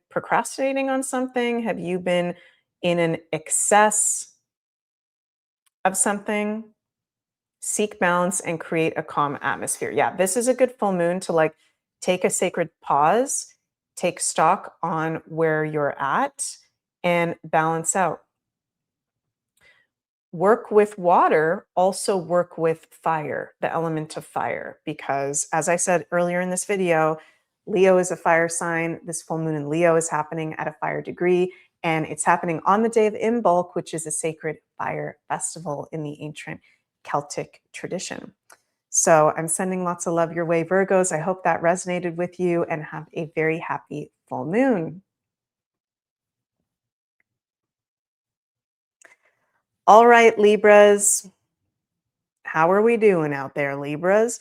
procrastinating on something? Have you been in an excess of something? Seek balance and create a calm atmosphere. Yeah, this is a good full moon to like take a sacred pause, take stock on where you're at and balance out. Work with water, also work with fire, the element of fire, because as I said earlier in this video, Leo is a fire sign. This full moon in Leo is happening at a fire degree, and it's happening on the day of Imbolc, which is a sacred fire festival in the ancient Celtic tradition. So I'm sending lots of love your way, Virgos. I hope that resonated with you and have a very happy full moon. All right, Libras. How are we doing out there, Libras?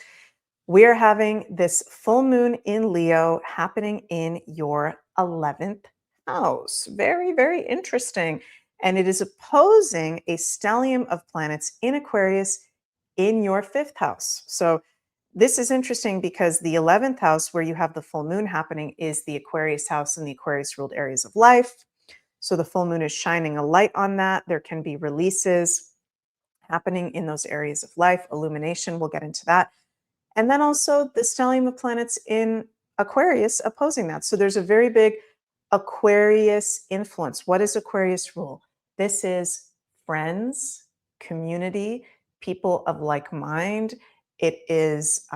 We are having this full moon in Leo happening in your 11th house. Very, very interesting. And it is opposing a stellium of planets in Aquarius in your fifth house. So this is interesting because the 11th house, where you have the full moon happening, is the Aquarius house and the Aquarius ruled areas of life. So the full moon is shining a light on that. There can be releases happening in those areas of life, illumination. We'll get into that. And then also the stellium of planets in Aquarius opposing that. So there's a very big Aquarius influence. What does Aquarius rule? This is friends, community, people of like mind. It is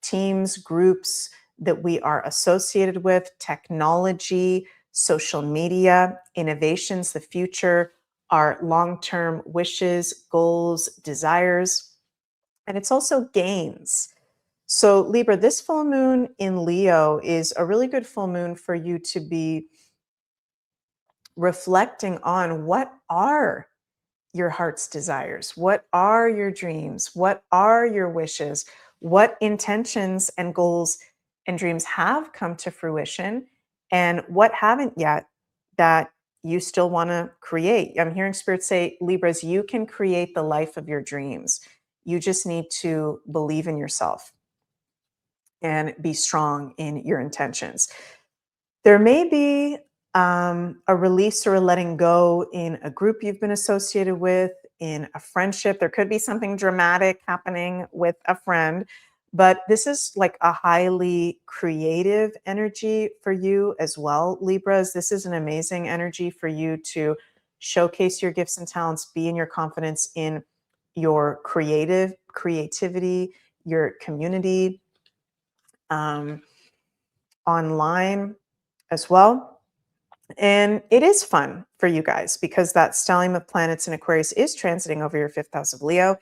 teams, groups that we are associated with, technology, social media, innovations, the future, our long-term wishes, goals, desires. And it's also gains. So, Libra, this full moon in Leo is a really good full moon for you to be reflecting on what are your heart's desires? What are your dreams? What are your wishes? What intentions and goals and dreams have come to fruition? And what haven't yet that you still want to create? I'm hearing Spirit say, Libras, you can create the life of your dreams. You just need to believe in yourself and be strong in your intentions. There may be a release or a letting go in a group you've been associated with, in a friendship. There could be something dramatic happening with a friend, but this is like a highly creative energy for you as well, Libras. This is an amazing energy for you to showcase your gifts and talents, be in your confidence in your creativity, your community, online as well. And it is fun for you guys because that stellium of planets in Aquarius is transiting over your fifth house of Leo.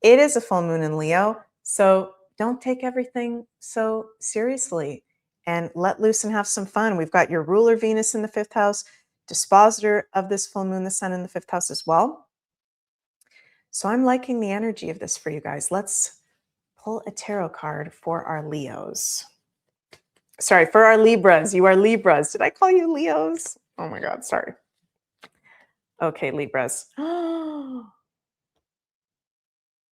It is a full moon in Leo. So don't take everything so seriously and let loose and have some fun. We've got your ruler Venus in the fifth house, dispositor of this full moon, the sun in the fifth house as well. So I'm liking the energy of this for you guys. Let's pull a tarot card for our Leos. Sorry, for our Libras. You are Libras. Did I call you Leos? Oh my God, sorry. Okay, Libras.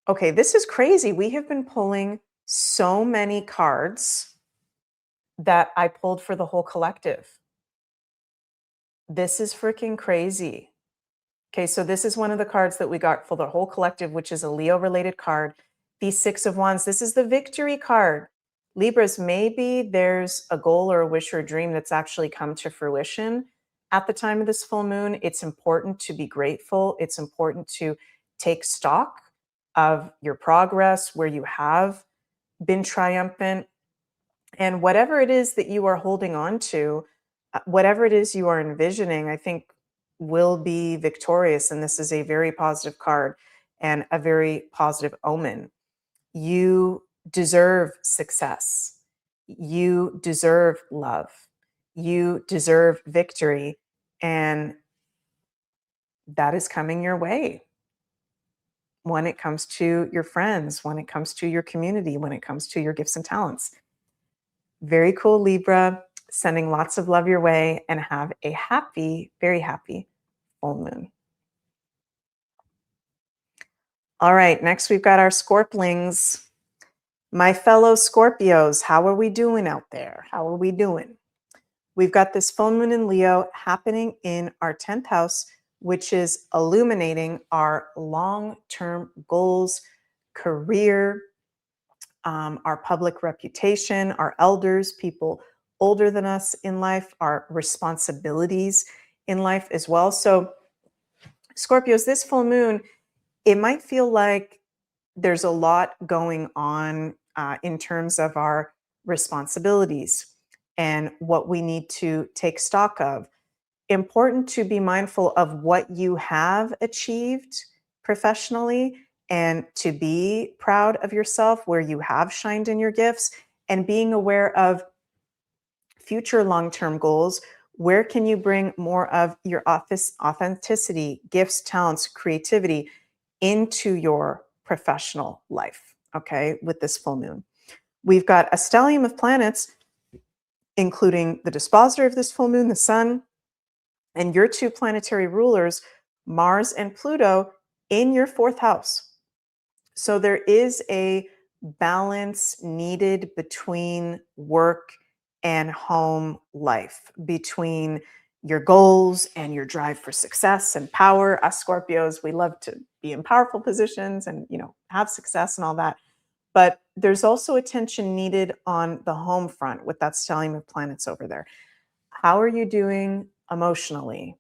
Okay, this is crazy. We have been pulling so many cards that I pulled for the whole collective. This is freaking crazy. Okay, so this is one of the cards that we got for the whole collective, which is a Leo-related card. The Six of Wands. This is the victory card. Libras, maybe there's a goal or a wish or a dream that's actually come to fruition at the time of this full moon. It's important to be grateful. It's important to take stock of your progress, where you have been triumphant, and whatever it is that you are holding on to, whatever it is you are envisioning, I think will be victorious. And this is a very positive card and a very positive omen. You deserve success. You deserve love. You deserve victory. And that is coming your way when it comes to your friends, when it comes to your community, when it comes to your gifts and talents. Very cool, Libra. Sending lots of love your way and have a happy, very happy full moon. All right, next we've got our Scorplings. My fellow Scorpios, how are we doing out there? How are we doing? We've got this full moon in Leo happening in our 10th house, which is illuminating our long-term goals, career, our public reputation, our elders, people older than us in life, our responsibilities in life as well. So Scorpios, this full moon, it might feel like there's a lot going on in terms of our responsibilities and what we need to take stock of. Important to be mindful of what you have achieved professionally and to be proud of yourself where you have shined in your gifts, and being aware of future long-term goals. Where can you bring more of your authenticity, gifts, talents, creativity into your professional life, okay, with this full moon? We've got a stellium of planets, including the dispositor of this full moon, the sun, and your two planetary rulers, Mars and Pluto, in your fourth house. So there is a balance needed between work and home life, between your goals and your drive for success and power. Us Scorpios, we love to be in powerful positions and, have success and all that. But there's also attention needed on the home front with that stellium of planets over there. How are you doing emotionally?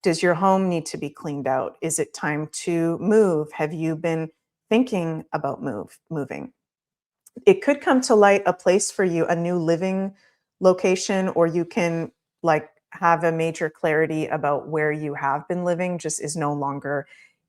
Does your home need to be cleaned out? Is it time to move? Have you been thinking about moving? It could come to light a place for you, a new living location, or you can like have a major clarity about where you have been living just is no longer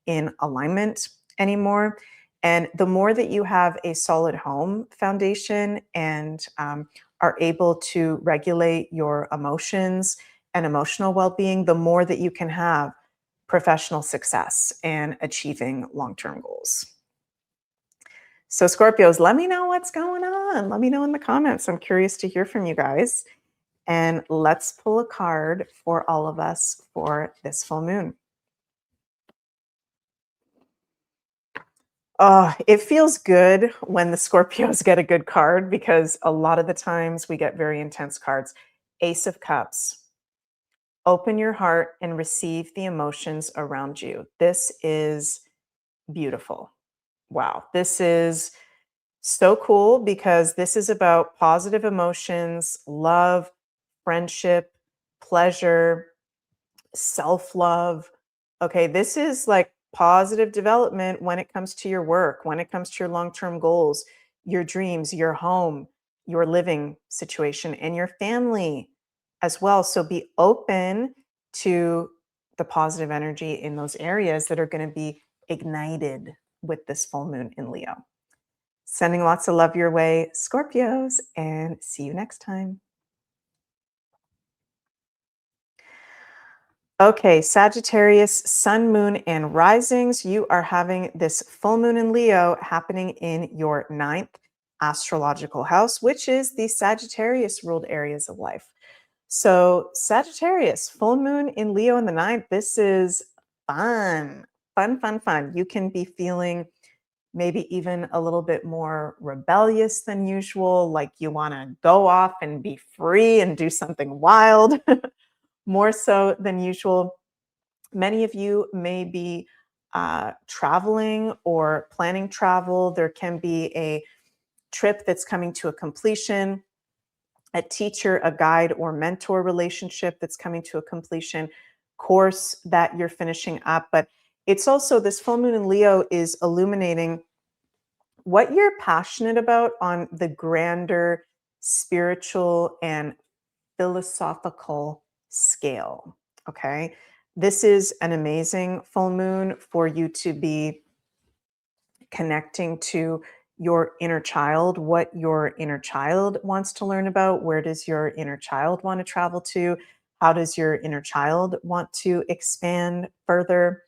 in alignment anymore. And the more that you have a solid home foundation and are able to regulate your emotions and emotional well-being, the more that you can have professional success and achieving long-term goals. So Scorpios, let me know what's going on. Let me know in the comments. I'm curious to hear from you guys. And let's pull a card for all of us for this full moon. Oh, it feels good when the Scorpios get a good card because a lot of the times we get very intense cards. Ace of Cups. Open your heart and receive the emotions around you. This is beautiful. Wow. This is so cool because this is about positive emotions, love, friendship, pleasure, self-love. Okay, this is like positive development when it comes to your work, when it comes to your long-term goals, your dreams, your home, your living situation, and your family as well. So be open to the positive energy in those areas that are going to be ignited with this full moon in Leo. Sending lots of love your way, Scorpios, and see you next time. Okay, Sagittarius, sun, moon, and risings. You are having this full moon in Leo happening in your 9th astrological house, which is the Sagittarius ruled areas of life. So, Sagittarius, full moon in Leo in the 9th. This is fun, fun, fun, fun. You can be feeling maybe even a little bit more rebellious than usual, like you want to go off and be free and do something wild. More so than usual. Many of you may be traveling or planning travel. There can be a trip that's coming to a completion, a teacher, a guide, or mentor relationship that's coming to a completion, course that you're finishing up. But it's also this full moon in Leo is illuminating what you're passionate about on the grander spiritual and philosophical scale. Okay. This is an amazing full moon for you to be connecting to your inner child, what your inner child wants to learn about. Where does your inner child want to travel to? How does your inner child want to expand further?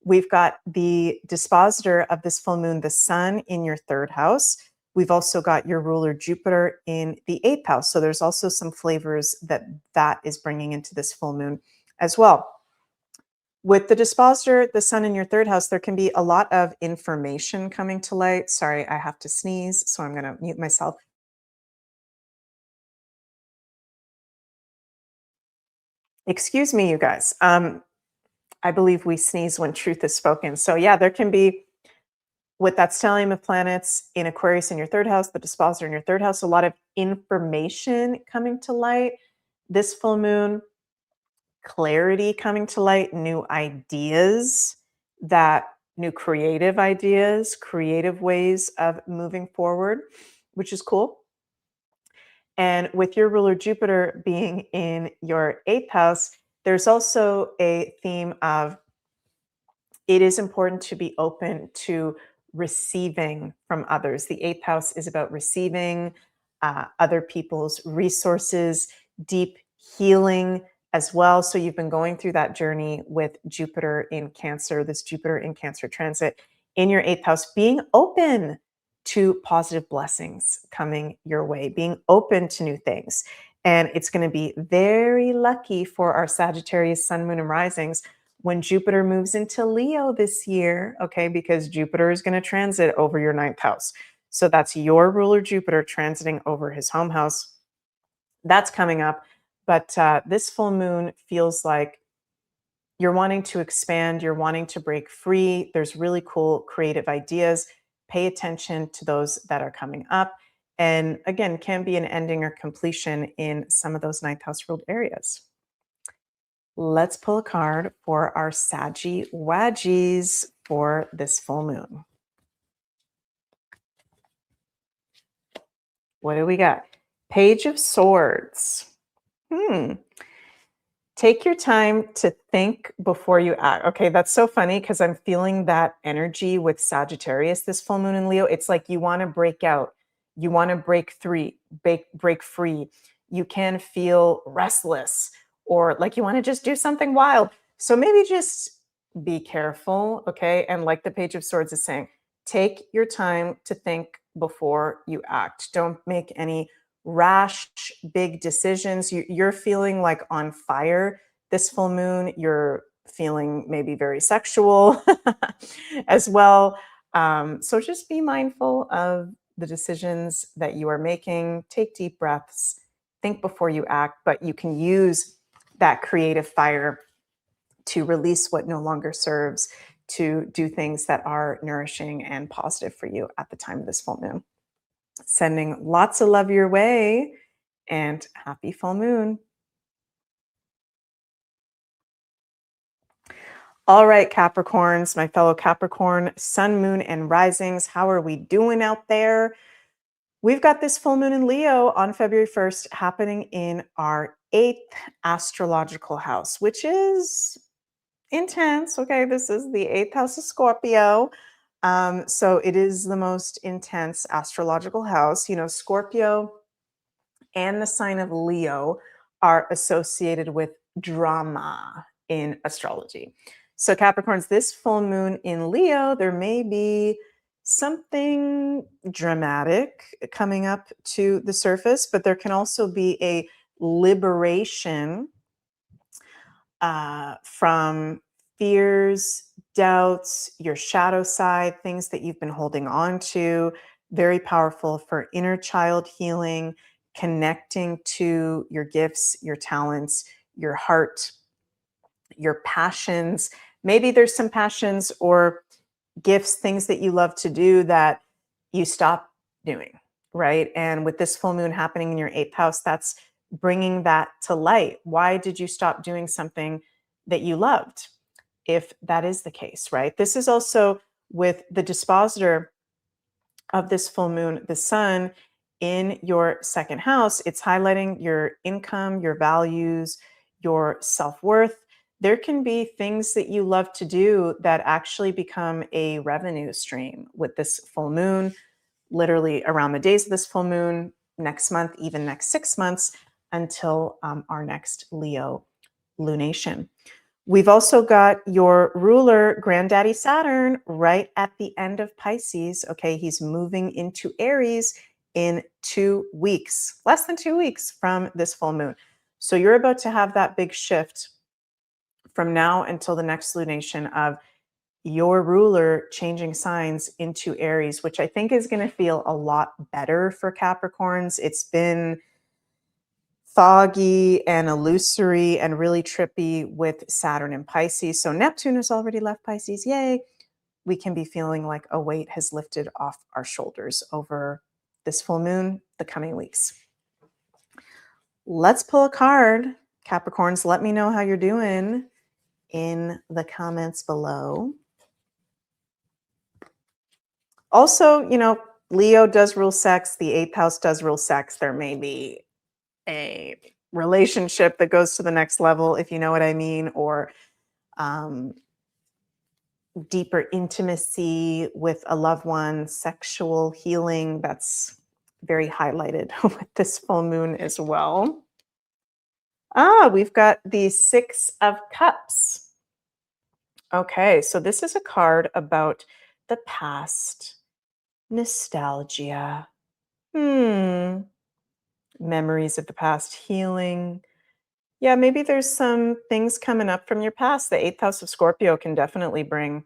We've got the dispositor of this full moon, the sun, in your 3rd house. We've also got your ruler Jupiter in the 8th house. So there's also some flavors that is bringing into this full moon as well. With the dispositor, the sun in your 3rd house, there can be a lot of information coming to light. Sorry, I have to sneeze, so I'm going to mute myself. Excuse me, you guys. I believe we sneeze when truth is spoken. So yeah, there can be, with that stellium of planets in Aquarius in your 3rd house, the dispositor in your 3rd house, a lot of information coming to light. This full moon, clarity coming to light, new ideas, new creative ideas, creative ways of moving forward, which is cool. And with your ruler Jupiter being in your 8th house, there's also a theme of it is important to be open to receiving from others. The 8th house is about receiving other people's resources, deep healing as well. So you've been going through that journey with Jupiter in Cancer, this Jupiter in Cancer transit in your 8th house, being open to positive blessings coming your way, being open to new things. And it's going to be very lucky for our Sagittarius sun, moon, and risings when Jupiter moves into Leo this year, okay, because Jupiter is going to transit over your 9th house. So that's your ruler Jupiter transiting over his home house. That's coming up. But this full moon feels like you're wanting to expand, you're wanting to break free. There's really cool creative ideas. Pay attention to those that are coming up. And again, can be an ending or completion in some of those ninth house ruled areas. Let's pull a card for our Saggy Waggies for this full moon. What do we got? Page of Swords. Take your time to think before you act. Okay, that's so funny because I'm feeling that energy with Sagittarius this full moon in Leo. It's like you want to break out, you want to break free. You can feel restless or like you want to just do something wild. So maybe just be careful, okay? And like the Page of Swords is saying, take your time to think before you act. Don't make any rash, big decisions. You're feeling like on fire this full moon. You're feeling maybe very sexual as well. So just be mindful of the decisions that you are making. Take deep breaths, think before you act, but you can use that creative fire to release what no longer serves, to do things that are nourishing and positive for you at the time of this full moon. Sending lots of love your way and happy full moon. All right, Capricorns, my fellow Capricorn, sun, moon, and risings. How are we doing out there? We've got this full moon in Leo on February 1st happening in our 8th astrological house, which is intense. Okay, this is the 8th house of Scorpio. So it is the most intense astrological house. You know, Scorpio and the sign of Leo are associated with drama in astrology. So, Capricorns, this full moon in Leo, there may be something dramatic coming up to the surface, but there can also be a liberation from fears, doubts, your shadow side, things that you've been holding on to. Very powerful for inner child healing, connecting to your gifts, your talents, your heart, your passions. Maybe there's some passions or gifts, things that you love to do that you stop doing, right? And with this full moon happening in your 8th house, that's bringing that to light. Why did you stop doing something that you loved? If that is the case, right? This is also with the dispositor of this full moon, the sun in your 2nd house. It's highlighting your income, your values, your self-worth. There can be things that you love to do that actually become a revenue stream with this full moon, literally around the days of this full moon, next month, even next 6 months until our next Leo lunation. We've also got your ruler, Granddaddy Saturn, right at the end of Pisces. Okay, he's moving into Aries in 2 weeks, less than 2 weeks from this full moon. So you're about to have that big shift from now until the next lunation of your ruler changing signs into Aries, which I think is going to feel a lot better for Capricorns. It's been foggy and illusory and really trippy with Saturn and Pisces. So Neptune has already left Pisces. Yay. We can be feeling like a weight has lifted off our shoulders over this full moon, the coming weeks. Let's pull a card. Capricorns, let me know how you're doing in the comments below. Also, you know, Leo does rule sex. The 8th house does rule sex. There may be a relationship that goes to the next level, if you know what I mean, or deeper intimacy with a loved one, sexual healing. That's very highlighted with this full moon as well. We've got the 6 of Cups. Okay, so this is a card about the past, nostalgia, memories of the past, healing. Yeah, maybe there's some things coming up from your past. The 8th house of Scorpio can definitely bring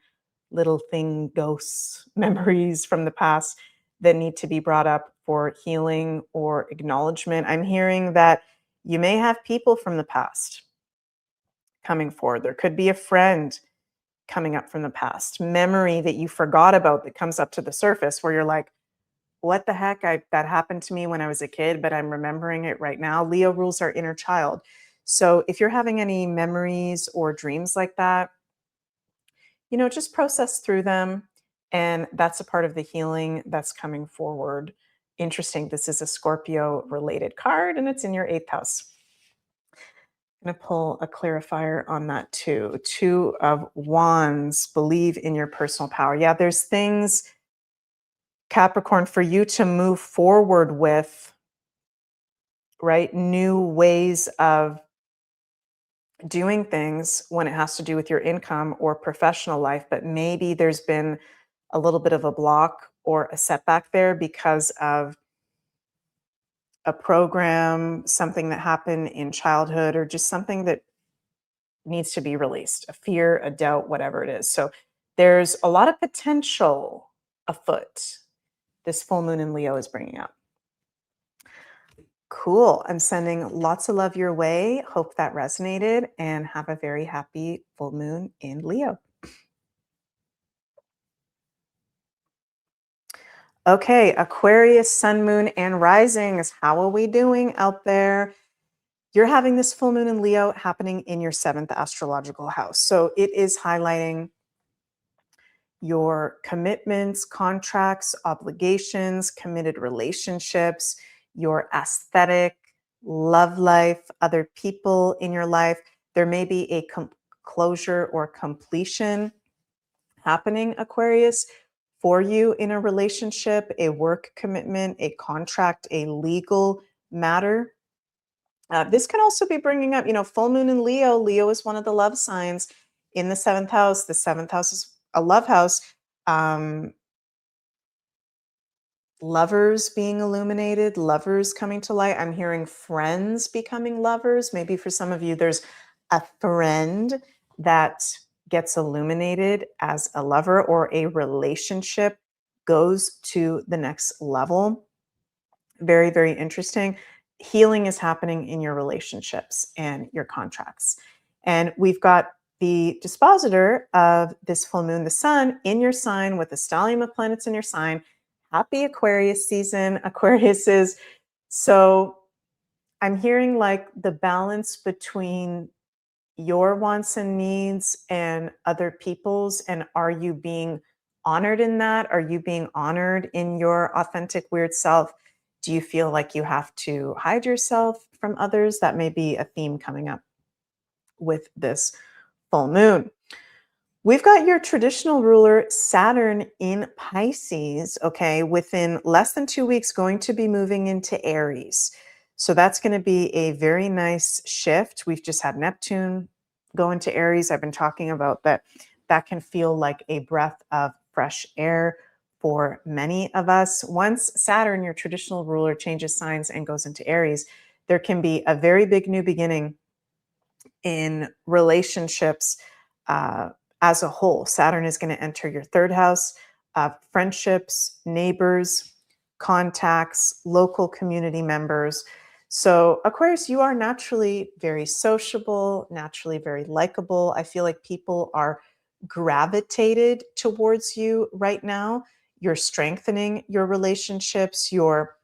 little thing ghosts, memories from the past that need to be brought up for healing or acknowledgement. I'm hearing that you may have people from the past coming forward. There could be a friend coming up from the past, memory that you forgot about that comes up to the surface where you're like, what the heck? That happened to me when I was a kid, but I'm remembering it right now. Leo rules our inner child. So if you're having any memories or dreams like that, just process through them. And that's a part of the healing that's coming forward. Interesting. This is a Scorpio related card and it's in your 8th house. I'm going to pull a clarifier on that too. 2 of Wands, believe in your personal power. Yeah, there's things, Capricorn, for you to move forward with, right? New ways of doing things when it has to do with your income or professional life, but maybe there's been a little bit of a block or a setback there because of a program, something that happened in childhood, or just something that needs to be released, a fear, a doubt, whatever it is. So there's a lot of potential afoot this full moon in Leo is bringing up. Cool. I'm sending lots of love your way. Hope that resonated and have a very happy full moon in Leo. Okay, Aquarius, sun, moon, and risings. How are we doing out there? You're having this full moon in Leo happening in your 7th astrological house. So it is highlighting your commitments, contracts, obligations, committed relationships, your aesthetic, love life, other people in your life. There may be a closure or completion happening, Aquarius, for you in a relationship, a work commitment, a contract, a legal matter. This can also be bringing up, full moon in Leo. Leo is one of the love signs in the 7th house. The 7th house is a love house. Lovers being illuminated, lovers coming to light. I'm hearing friends becoming lovers. Maybe for some of you, there's a friend that gets illuminated as a lover, or a relationship goes to the next level. Very, very interesting. Healing is happening in your relationships and your contracts. And we've got the dispositor of this full moon, the sun, in your sign with the stellium of planets in your sign. Happy Aquarius season, Aquariuses. So I'm hearing like the balance between your wants and needs and other people's. And are you being honored in that? Are you being honored in your authentic, weird self? Do you feel like you have to hide yourself from others? That may be a theme coming up with this full moon. We've got your traditional ruler, Saturn, in Pisces, okay, within less than 2 weeks, going to be moving into Aries. So that's going to be a very nice shift. We've just had Neptune go into Aries. I've been talking about that. That can feel like a breath of fresh air for many of us. Once Saturn, your traditional ruler, changes signs and goes into Aries, there can be a very big new beginning in relationships as a whole. Saturn is going to enter your 3rd house, friendships, neighbors, contacts, local community members. So Aquarius, you are naturally very sociable, naturally very likable. I feel like people are gravitated towards you right now. You're strengthening your relationships. You're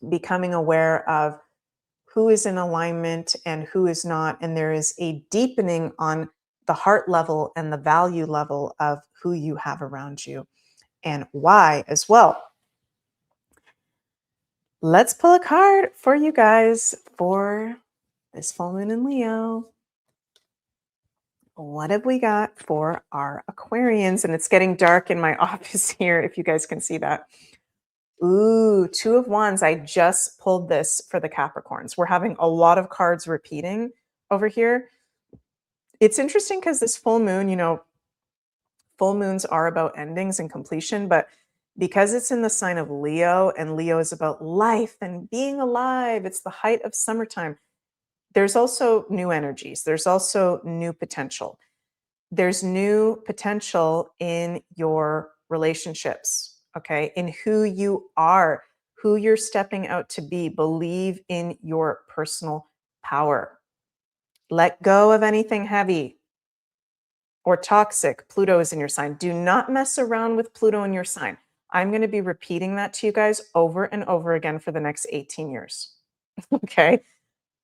becoming aware of who is in alignment and who is not. And there is a deepening on the heart level and the value level of who you have around you and why as well. Let's pull a card for you guys for this full moon in Leo. What have we got for our Aquarians? And it's getting dark in my office here, if you guys can see that. Ooh, 2 of Wands. I just pulled this for the Capricorns. We're having a lot of cards repeating over here. It's interesting because this full moon, full moons are about endings and completion, but because it's in the sign of Leo, and Leo is about life and being alive, it's the height of summertime. There's also new energies. There's also new potential. There's new potential in your relationships, okay, in who you are, who you're stepping out to be. Believe in your personal power. Let go of anything heavy or toxic. Pluto is in your sign. Do not mess around with Pluto in your sign. I'm going to be repeating that to you guys over and over again for the next 18 years. Okay?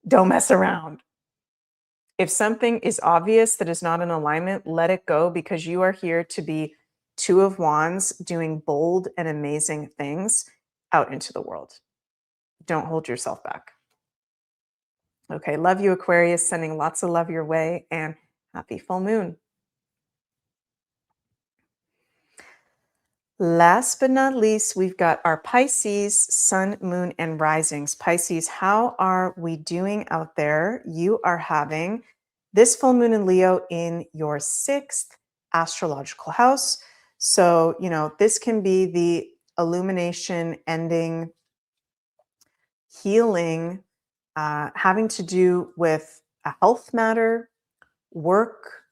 Don't mess around. If something is obvious that is not in alignment, let it go, because you are here to be Two of Wands doing bold and amazing things out into the world. Don't hold yourself back. Okay, love you, Aquarius. Sending lots of love your way, and happy full moon. Last but not least, we've got our Pisces, sun, moon, and risings. Pisces, how are we doing out there? You are having this full moon in Leo in your 6th astrological house. So, this can be the illumination, ending, healing, having to do with a health matter, work,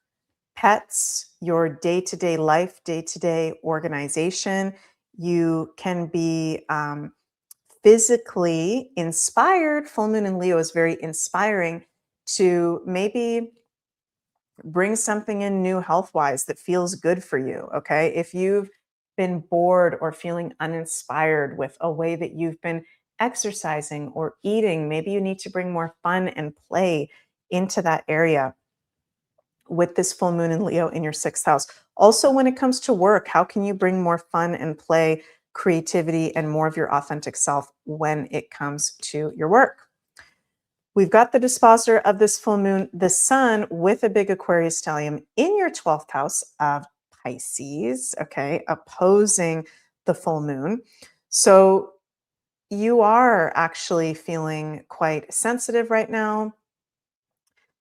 pets, your day-to-day life, day-to-day organization. You can be physically inspired. Full moon in Leo is very inspiring to maybe bring something in new health-wise that feels good for you, okay? If you've been bored or feeling uninspired with a way that you've been exercising or eating, maybe you need to bring more fun and play into that area with this full moon in Leo in your 6th house. Also, when it comes to work, how can you bring more fun and play, creativity, and more of your authentic self when it comes to your work? We've got the dispositor of this full moon, the sun, with a big Aquarius stellium in your 12th house of Pisces, okay, opposing the full moon. So you are actually feeling quite sensitive right now.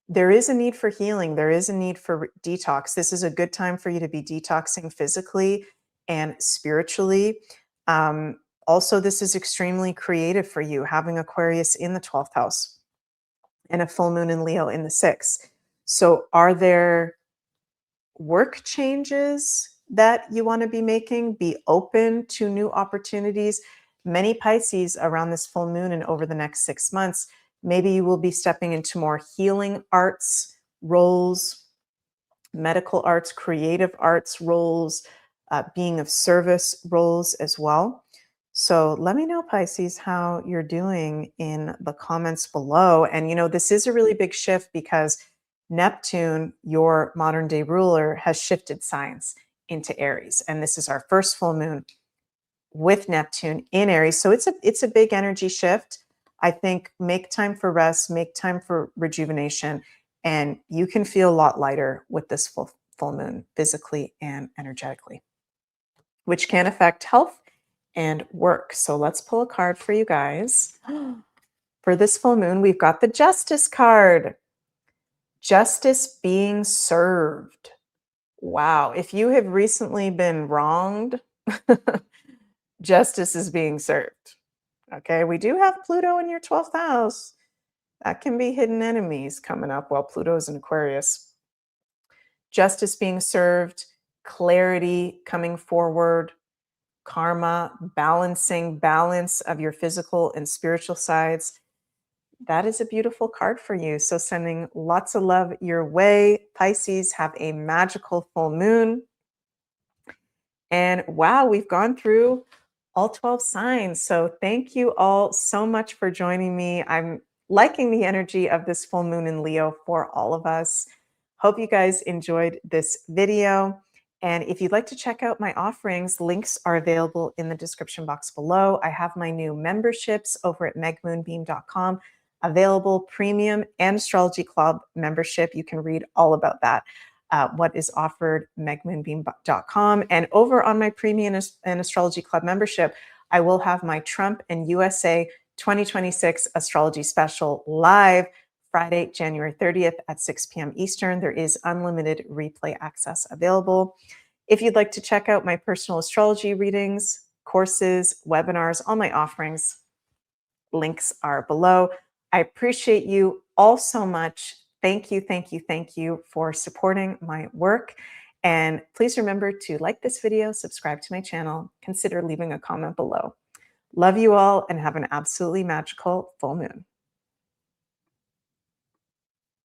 There is a need for healing. There is a need for detox. This is a good time for you to be detoxing physically and spiritually. Also, this is extremely creative for you, having Aquarius in the 12th house and a full moon in Leo in the 6th. So are there work changes that you want to be making? Be open to new opportunities. Many Pisces around this full moon and over the next 6 months, maybe you will be stepping into more healing arts roles, medical arts, creative arts roles, being of service roles as well. So let me know, Pisces, how you're doing in the comments below. And this is a really big shift because Neptune, your modern day ruler, has shifted signs into Aries. And this is our first full moon with Neptune in Aries. So it's a big energy shift. I think make time for rest, make time for rejuvenation, and you can feel a lot lighter with this full moon, physically and energetically, which can affect health and work. So let's pull a card for you guys. For this full moon, we've got the Justice card. Justice being served. Wow. If you have recently been wronged, justice is being served. Okay. We do have Pluto in your 12th house. That can be hidden enemies coming up while Pluto's in Aquarius. Justice being served, clarity coming forward, karma, balance of your physical and spiritual sides. That is a beautiful card for you. So sending lots of love your way. Pisces, have a magical full moon. And wow, we've gone through all 12 signs. So thank you all so much for joining me. I'm liking the energy of this full moon in Leo for all of us. Hope you guys enjoyed this video. And if you'd like to check out my offerings, links are available in the description box below. I have my new memberships over at megmoonbeam.com available, premium and astrology club membership. You can read all about that. What is offered, megmoonbeam.com. And over on my premium and astrology club membership, I will have my Trump and USA 2026 astrology special live Friday, January 30th at 6 p.m. Eastern. There is unlimited replay access available. If you'd like to check out my personal astrology readings, courses, webinars, all my offerings, links are below. I appreciate you all so much. Thank you, thank you, thank you for supporting my work. And please remember to like this video, subscribe to my channel, consider leaving a comment below. Love you all and have an absolutely magical full moon.